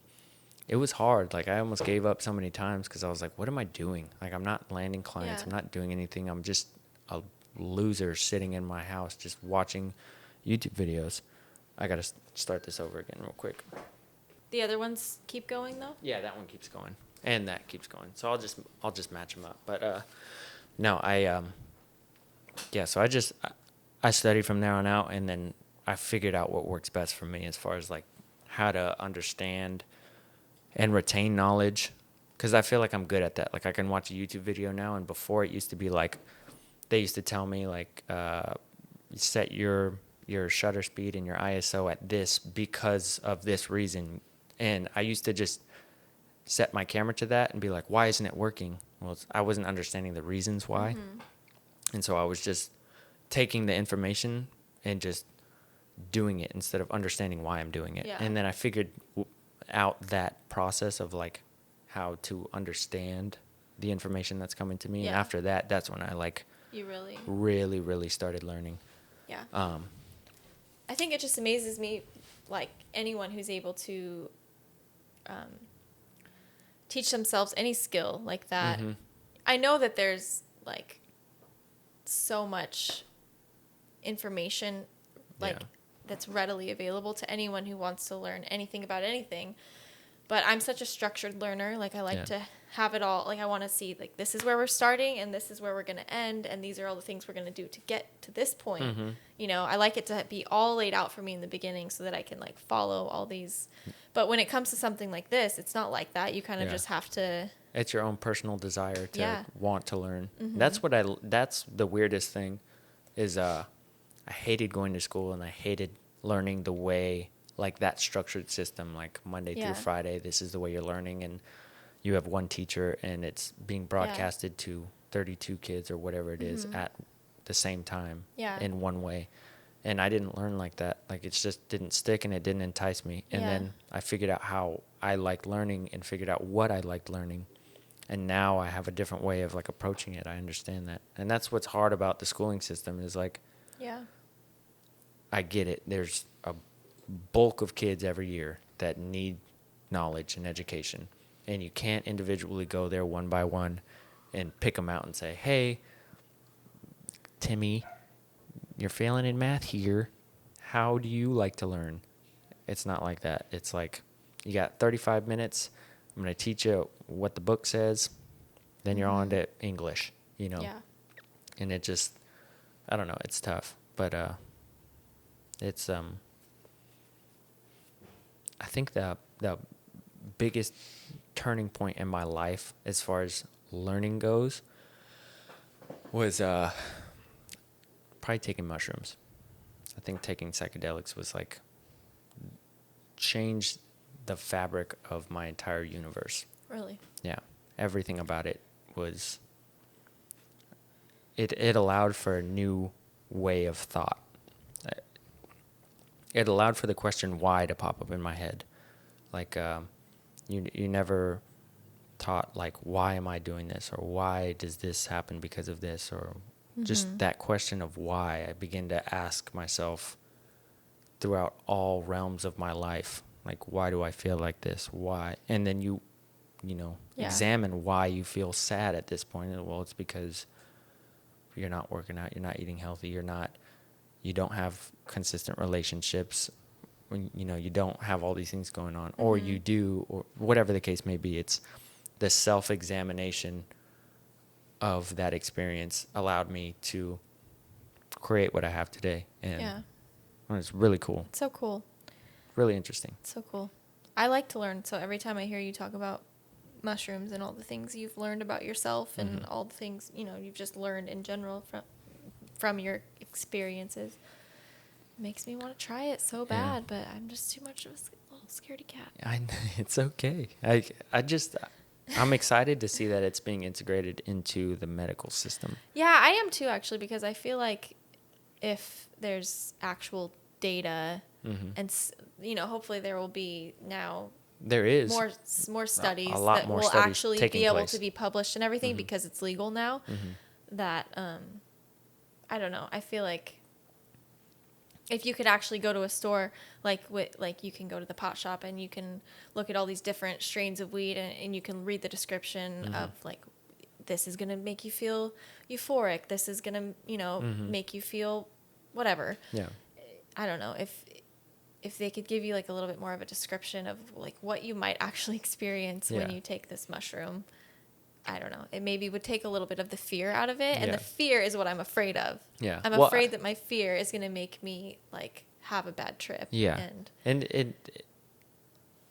it was hard. Like, I almost gave up so many times because I was like, what am I doing? Like, I'm not landing clients. I'm not doing anything. I'm just a loser sitting in my house just watching YouTube videos. I got to start this over again real quick. The other ones keep going, though? Yeah, that one keeps going. And that keeps going. So I'll just match them up. But no, so I studied from there on out, and then I figured out what works best for me as far as like how to understand and retain knowledge, because I feel like I'm good at that. Like, I can watch a YouTube video now, and before it used to be like, they used to tell me like, set your shutter speed and your ISO at this because of this reason. And I used to just set my camera to that and be like, why isn't it working? Well, I wasn't understanding the reasons why. And so I was just taking the information and just doing it instead of understanding why I'm doing it. And then I figured out that process of like how to understand the information that's coming to me. And after that, that's when I like really started learning. I think it just amazes me, like, anyone who's able to teach themselves any skill like that. I know that there's like so much information like that's readily available to anyone who wants to learn anything about anything. But I'm such a structured learner. Like, I like to have it all. Like, I want to see, like, this is where we're starting and this is where we're going to end. And these are all the things we're going to do to get to this point. You know, I like it to be all laid out for me in the beginning so that I can, like, follow all these. But when it comes to something like this, it's not like that. You kind of just have to. It's your own personal desire to want to learn. That's the weirdest thing is, I hated going to school, and I hated learning the way, like, that structured system, like Monday through Friday, this is the way you're learning, and you have one teacher, and it's being broadcasted to 32 kids or whatever it is at the same time in one way. And I didn't learn like that. Like, it just didn't stick, and it didn't entice me. And then I figured out how I liked learning and figured out what I liked learning. And now I have a different way of, like, approaching it. I understand that. And that's what's hard about the schooling system is, like, I get it. There's a bulk of kids every year that need knowledge and education. And you can't individually go there one by one and pick them out and say, hey, Timmy, you're failing in math here. How do you like to learn? It's not like that. It's like, you got 35 minutes. I'm going to teach you what the book says. Then you're on to English, you know. And it just, I don't know. It's tough. But it's, I think the biggest turning point in my life as far as learning goes was probably taking mushrooms. I think taking psychedelics was like changed the fabric of my entire universe. Really? Yeah. Everything about it was, it allowed for a new way of thought. It allowed for the question why to pop up in my head. Like, you never taught, like, why am I doing this? Or why does this happen because of this? Or just that question of why I began to ask myself throughout all realms of my life. Like, why do I feel like this? Why? And then you examine why you feel sad at this point. And, well, it's because you're not working out, you're not eating healthy, you don't have consistent relationships, when you don't have all these things going on, or you do, or whatever the case may be. It's the self-examination of that experience allowed me to create what I have today. And it's really cool. It's so cool. Really interesting. It's so cool. I like to learn. So every time I hear you talk about mushrooms and all the things you've learned about yourself and all the things, you've just learned in general from your experiences, it makes me want to try it so bad, but I'm just too much of a little scaredy cat. It's okay. I'm excited to see that it's being integrated into the medical system. Yeah, I am too, actually, because I feel like if there's actual data and, hopefully there will be now There is more studies a lot that more will studies actually taking be able place. to be published and everything because it's legal now. That I don't know. I feel like if you could actually go to a store like you can go to the pot shop and you can look at all these different strains of weed and you can read the description of like, this is going to make you feel euphoric. This is going to, make you feel whatever. Yeah. I don't know if they could give you like a little bit more of a description of like what you might actually experience when you take this mushroom. I don't know. It maybe would take a little bit of the fear out of it. And the fear is what I'm afraid of. Yeah. I'm afraid that my fear is going to make me like have a bad trip. Yeah. And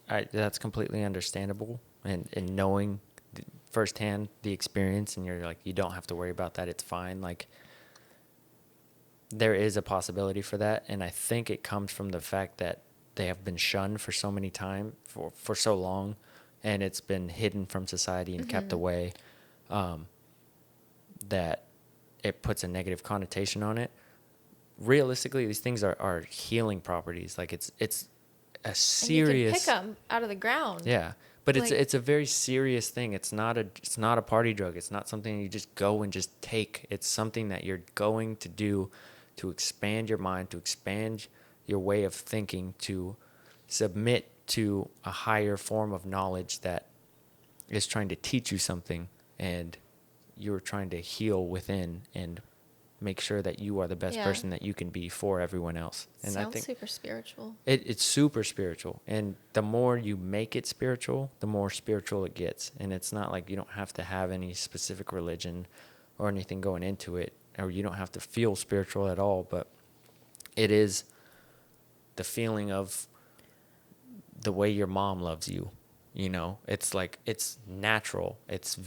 that's completely understandable. And knowing firsthand the experience, and you're like, you don't have to worry about that. It's fine. Like, there is a possibility for that. And I think it comes from the fact that they have been shunned for so many times, for so long. And it's been hidden from society and kept away, that it puts a negative connotation on it. Realistically, these things are healing properties. Like it's a serious. And you can pick them out of the ground. Yeah, but like, it's a very serious thing. It's not a party drug. It's not something you just go and just take. It's something that you're going to do to expand your mind, to expand your way of thinking, to submit to a higher form of knowledge that is trying to teach you something, and you're trying to heal within and make sure that you are the best person that you can be for everyone else. And sounds I think super spiritual. It's super spiritual, and the more you make it spiritual, the more spiritual it gets. And it's not like you don't have to have any specific religion or anything going into it, or you don't have to feel spiritual at all, but it is the feeling of the way your mom loves you. It's like, it's natural. It's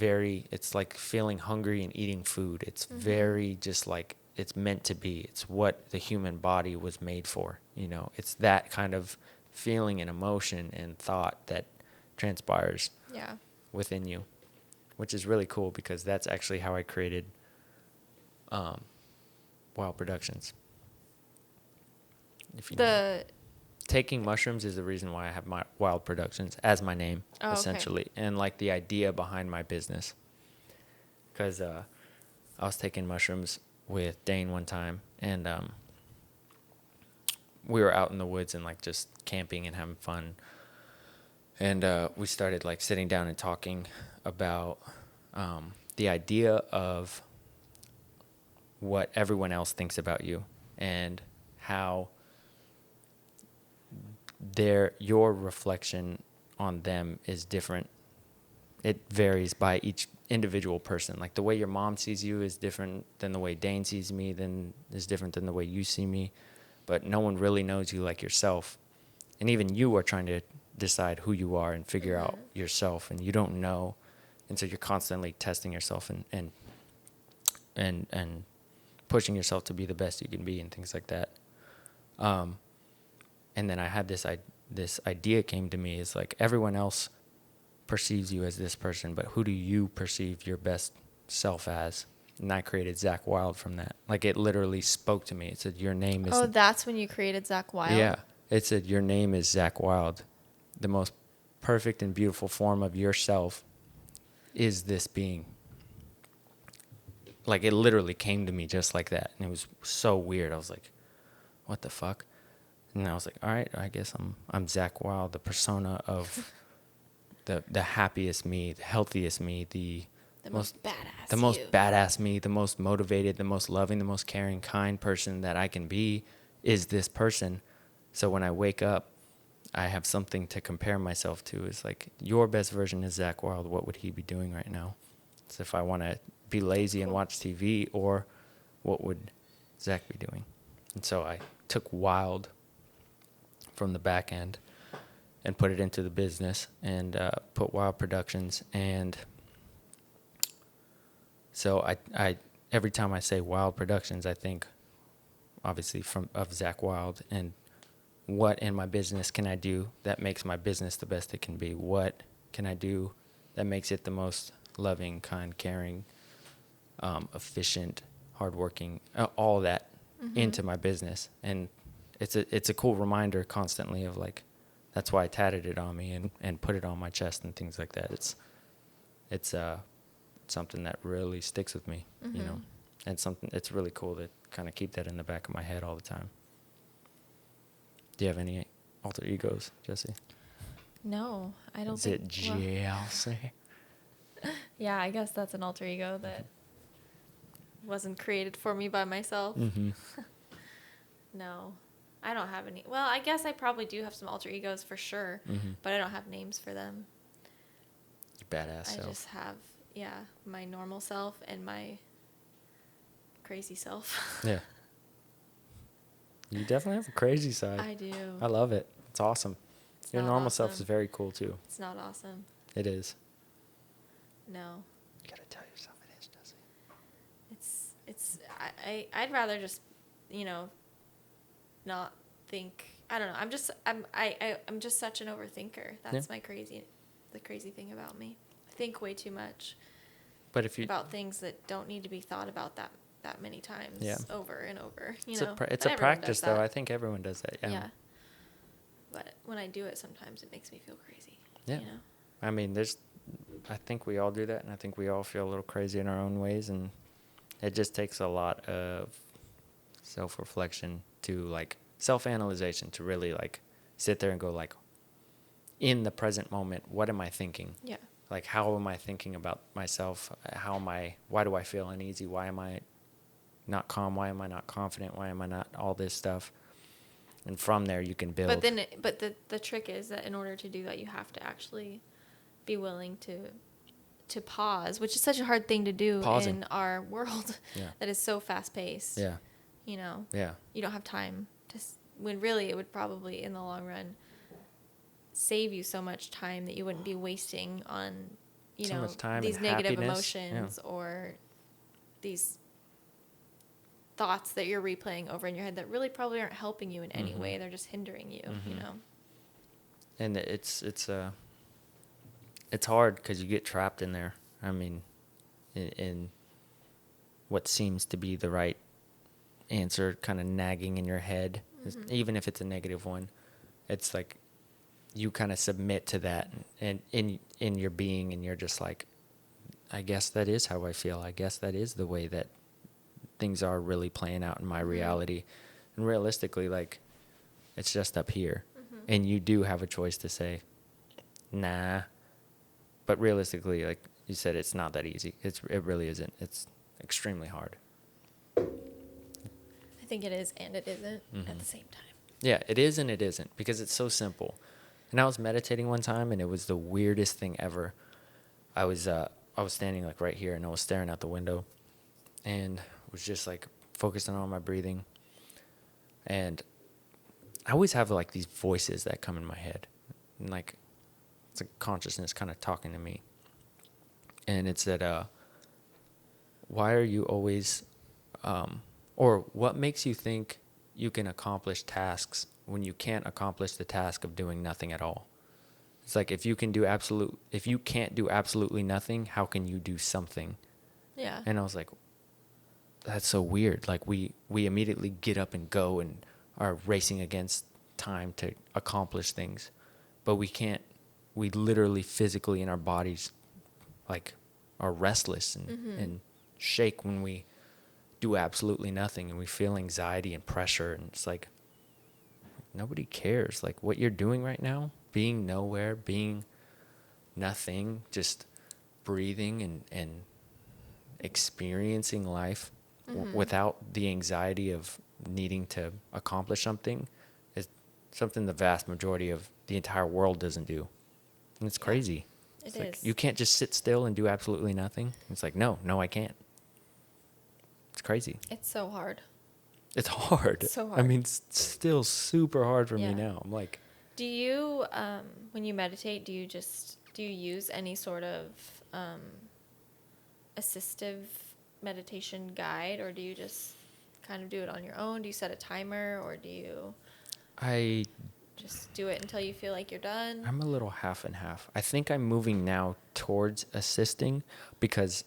like feeling hungry and eating food. It's very just like it's meant to be. It's what the human body was made for. It's that kind of feeling and emotion and thought that transpires within you, which is really cool, because that's actually how I created Wild Productions. Taking mushrooms is the reason why I have my Wild Productions as my name, essentially. Okay. And like the idea behind my business. Because I was taking mushrooms with Dane one time, and we were out in the woods and like just camping and having fun. And we started like sitting down and talking about the idea of what everyone else thinks about you, and how your reflection on them is different. It varies by each individual person. Like the way your mom sees you is different than the way Dane sees me, then is different than the way you see me. But no one really knows you like yourself. And even you are trying to decide who you are and figure out yourself, and you don't know. And so you're constantly testing yourself and pushing yourself to be the best you can be and things like that. And then I had this idea came to me, is like, everyone else perceives you as this person, but who do you perceive your best self as? And I created Zach Wild from that. Like, it literally spoke to me. It said, your name is... Oh, that's when you created Zach Wild? Yeah. It said, your name is Zach Wild. The most perfect and beautiful form of yourself is this being. Like, it literally came to me just like that. And it was so weird. I was like, what the fuck? And I was like, all right, I guess I'm Zach Wild, the persona of the happiest me, the healthiest me, the most badass me, the most motivated, the most loving, the most caring, kind person that I can be is this person. So when I wake up, I have something to compare myself to. It's like, your best version is Zach Wild. What would he be doing right now? So if I want to be lazy and watch TV, or what would Zach be doing? And so I took Wild from the back end and put it into the business, and put Wild Productions. And so I every time I say Wild Productions, I think obviously of Zach Wild, and what in my business can I do that makes my business the best it can be? What can I do that makes it the most loving, kind, caring, efficient, hardworking, all that into my business? And it's a cool reminder constantly of like, that's why I tatted it on me and put it on my chest and things like that. It's something that really sticks with me, you know, and it's really cool to kind of keep that in the back of my head all the time. Do you have any alter egos, Jessi? No, I don't Is it Jessi? Yeah, I guess that's an alter ego that wasn't created for me by myself. No, I don't have any. Well, I guess I probably do have some alter egos for sure, but I don't have names for them. Your badass self. I just have, my normal self and my crazy self. Yeah. You definitely have a crazy side. I do. I love it. It's awesome. Your normal self is very cool too. It's not awesome. It is. No. You gotta tell yourself it is, Jessi. I'd rather just, not think. I don't know. I'm just such an overthinker. That's the crazy thing about me. I think way too much. But if you about things that don't need to be thought about that many times over and over, it's a practice though. I think everyone does that. Yeah. But when I do it, sometimes it makes me feel crazy. Yeah. I mean, I think we all do that, and I think we all feel a little crazy in our own ways, and it just takes a lot of self-reflection to, like, self-analyzation to really, like, sit there and go, like, in the present moment, what am I thinking? Yeah. Like, how am I thinking about myself? Why do I feel uneasy? Why am I not calm? Why am I not confident? Why am I not all this stuff? And from there, you can build. But the trick is that in order to do that, you have to actually be willing to pause, which is such a hard thing to do in our world that is so fast paced. Yeah. Yeah. You don't have time when really it would probably in the long run save you so much time that you wouldn't be wasting on, these negative emotions or these thoughts that you're replaying over in your head that really probably aren't helping you in any way. They're just hindering you, And it's hard because you get trapped in there. I mean, in what seems to be the right answer kind of nagging in your head, even if it's a negative one. It's like you kind of submit to that and in your being, and you're just like, I guess that is how I feel. I guess that is the way that things are really playing out in my reality. And realistically, like, it's just up here. And you do have a choice to say, nah. But realistically, like you said, it's not that easy. It really isn't. It's extremely hard. I think it is and it isn't at the same time. Yeah, it is and it isn't, because it's so simple. And I was meditating one time, and it was the weirdest thing ever. I was standing like right here, and I was staring out the window, and was just like focusing on my breathing. And I always have like these voices that come in my head, and like it's a consciousness kind of talking to me. And it said, why are you always, or what makes you think you can accomplish tasks when you can't accomplish the task of doing nothing at all? It's like, if you can't do absolutely nothing, how can you do something? Yeah. And I was like, that's so weird. Like, we immediately get up and go and are racing against time to accomplish things, but we literally physically in our bodies, like, are restless and shake when we do absolutely nothing, and we feel anxiety and pressure. And it's like, nobody cares. Like, what you're doing right now, being nowhere, being nothing, just breathing and experiencing life without the anxiety of needing to accomplish something, is something the vast majority of the entire world doesn't do. And it's crazy. It's like, you can't just sit still and do absolutely nothing. It's like, no, I can't. It's crazy. It's so hard. It's hard. It's so hard. I mean, it's still super hard for me now. I'm like, do you, when you meditate, do you use any sort of assistive meditation guide, or do you just kind of do it on your own? Do you set a timer, or do you just do it until you feel like you're done? I'm a little half and half. I think I'm moving now towards assisting, because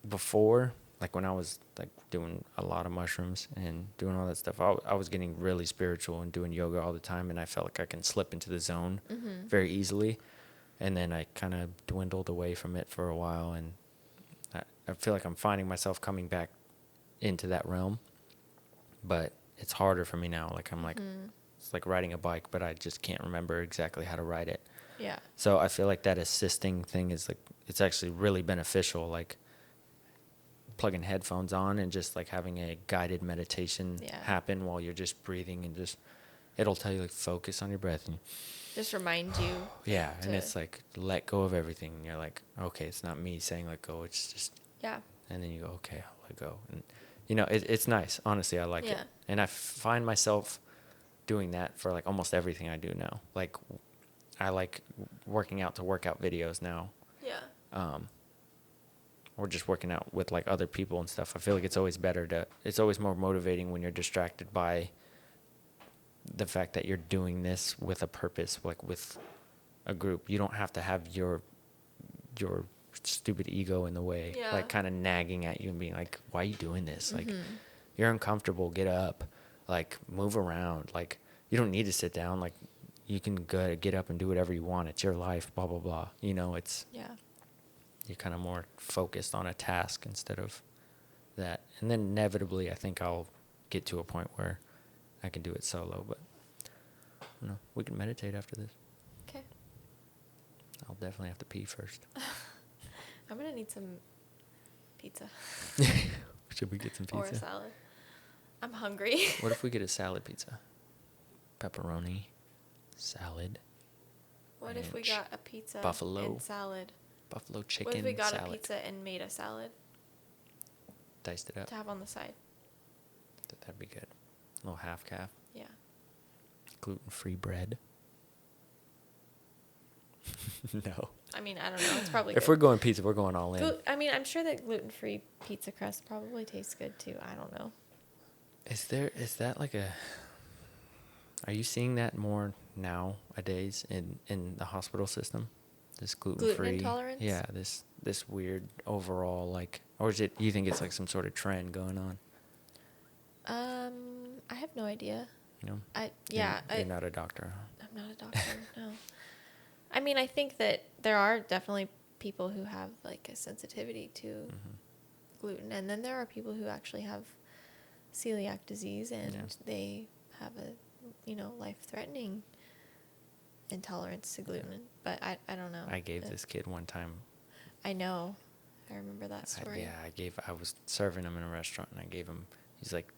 before like when I was like doing a lot of mushrooms and doing all that stuff, I was getting really spiritual and doing yoga all the time, and I felt like I can slip into the zone very easily. And then I kind of dwindled away from it for a while, and I feel like I'm finding myself coming back into that realm, but it's harder for me now. Like I'm like, it's like riding a bike, but I just can't remember exactly how to ride it. Yeah. So I feel like that assisting thing is like, it's actually really beneficial. Like plugging headphones on and just like having a guided meditation happen while you're just breathing, and just, it'll tell you like focus on your breath and just remind you. Yeah. And it's like, let go of everything. And you're like, okay, it's not me saying let go. It's just, and then you go, okay, I'll let go. And you know, it's nice. Honestly, I like it. And I find myself doing that for like almost everything I do now. Like I like working out to workout videos now. Yeah. Or just working out with like other people and stuff. I feel like it's always it's always more motivating when you're distracted by the fact that you're doing this with a purpose, like with a group. You don't have to have your stupid ego in the way, like kind of nagging at you and being like, why are you doing this? Like, you're uncomfortable, get up, like move around. Like, you don't need to sit down. Like, you can get up and do whatever you want. It's your life, blah, blah, blah. You know, you're kind of more focused on a task instead of that. And then inevitably, I think I'll get to a point where I can do it solo, but you know, we can meditate after this. Okay. I'll definitely have to pee first. I'm going to need some pizza. Should we get some pizza? Or a salad. I'm hungry. What if we get a salad pizza? Pepperoni, salad. What if we got a pizza buffalo and salad? Buffalo chicken salad. What if we got salad. a pizza and made a salad? Diced it up. To have on the side. That'd be good. A little half calf. Yeah. Gluten-free bread. No. I mean, I don't know. It's probably if good. we're going pizza, we're going all in. I mean, I'm sure that gluten-free pizza crust probably tastes good too. I don't know. Is that like a... Are you seeing that more nowadays in the hospital system? This gluten-free... Gluten intolerance? Yeah, this weird overall, like... Or is it... You think it's like some sort of trend going on? I have no idea. No? You're not a doctor, huh? I'm not a doctor, no. I mean, I think that there are definitely people who have like a sensitivity to gluten, and then there are people who actually have celiac disease, and they have a, life-threatening intolerance to gluten. But I don't know. I gave this kid one time. I know. I remember that story. I was serving him in a restaurant, and I gave him, he's like,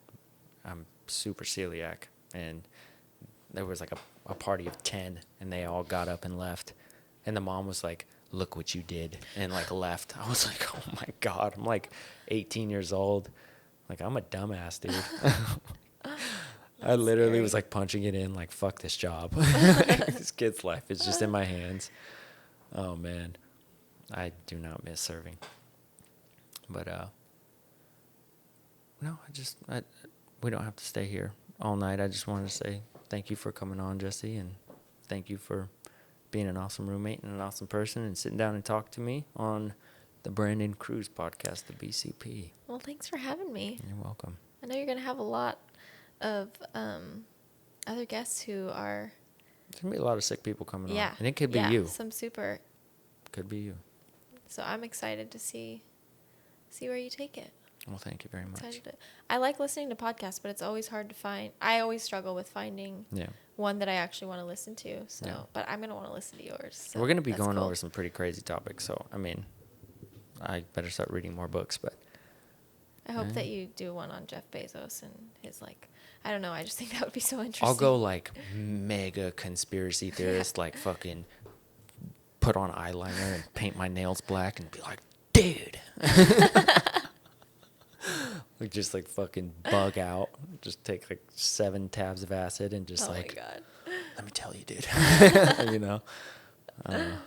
I'm super celiac, and there was like a party of 10, and they all got up and left, and the mom was like, look what you did, and like left. I was like, oh my God, I'm like 18 years old. Like, I'm a dumbass, dude. I literally was like punching it in, like, fuck this job. This kid's life is just in my hands. Oh man, I do not miss serving. But no, we don't have to stay here all night. I just wanted to say thank you for coming on, Jessi, and thank you for being an awesome roommate and an awesome person and sitting down and talking to me on the Brandon Cruz podcast, the BCP. Well, thanks for having me. You're welcome. I know you're going to have a lot of other guests who are... There's going to be a lot of sick people coming on. Yeah. And it could be you. Some super... Could be you. So I'm excited to see where you take it. Well, thank you very much. I like listening to podcasts, but it's always hard to find. I always struggle with finding one that I actually want to listen to. So, but I'm going to want to listen to yours. So we're going to be going over some pretty crazy topics. So, I mean, I better start reading more books, but... I hope that you do one on Jeff Bezos and his, like, I don't know. I just think that would be so interesting. I'll go, like, mega conspiracy theorist, like, fucking put on eyeliner and paint my nails black and be like, dude. Like, just, like, fucking bug out. Just take, like, 7 tabs of acid and just, like, my God. Let me tell you, dude. You know?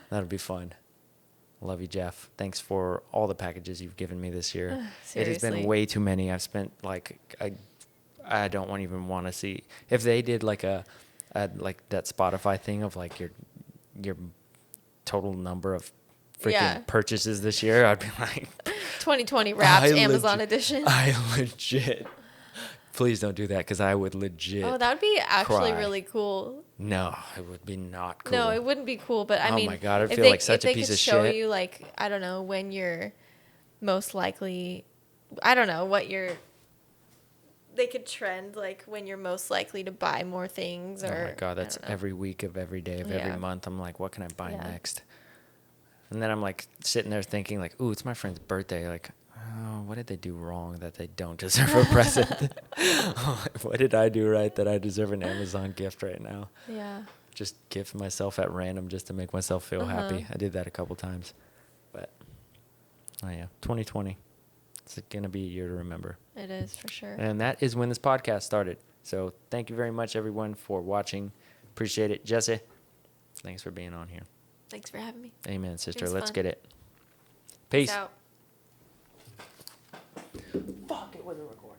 That'd be fun. Love you, Jeff. Thanks for all the packages you've given me this year. It has been way too many. I've spent, like, I don't even want to see. If they did, like, like that Spotify thing of, like, your total number of freaking purchases this year, I'd be like 2020 wrapped Amazon edition. I legit. Please don't do that because I would legit. Oh, that would be actually really cool. No, it would be not cool. No, it wouldn't be cool. But I mean, oh my god, I feel like such a piece of shit. If they could show you, like, I don't know, when you're most likely, I don't know what you're. They could trend like when you're most likely to buy more things. Or oh my god, that's every week of every day of every month. I'm like, what can I buy next? And then I'm like sitting there thinking like, ooh, it's my friend's birthday. Like, oh, what did they do wrong that they don't deserve a present? What did I do right that I deserve an Amazon gift right now? Yeah. Just gift myself at random just to make myself feel happy. I did that a couple times. But, oh yeah, 2020. It's going to be a year to remember. It is, for sure. And that is when this podcast started. So thank you very much, everyone, for watching. Appreciate it. Jessi, thanks for being on here. Thanks for having me. Amen, sister. Let's get it. Peace. Peace out. Fuck, it wasn't recording.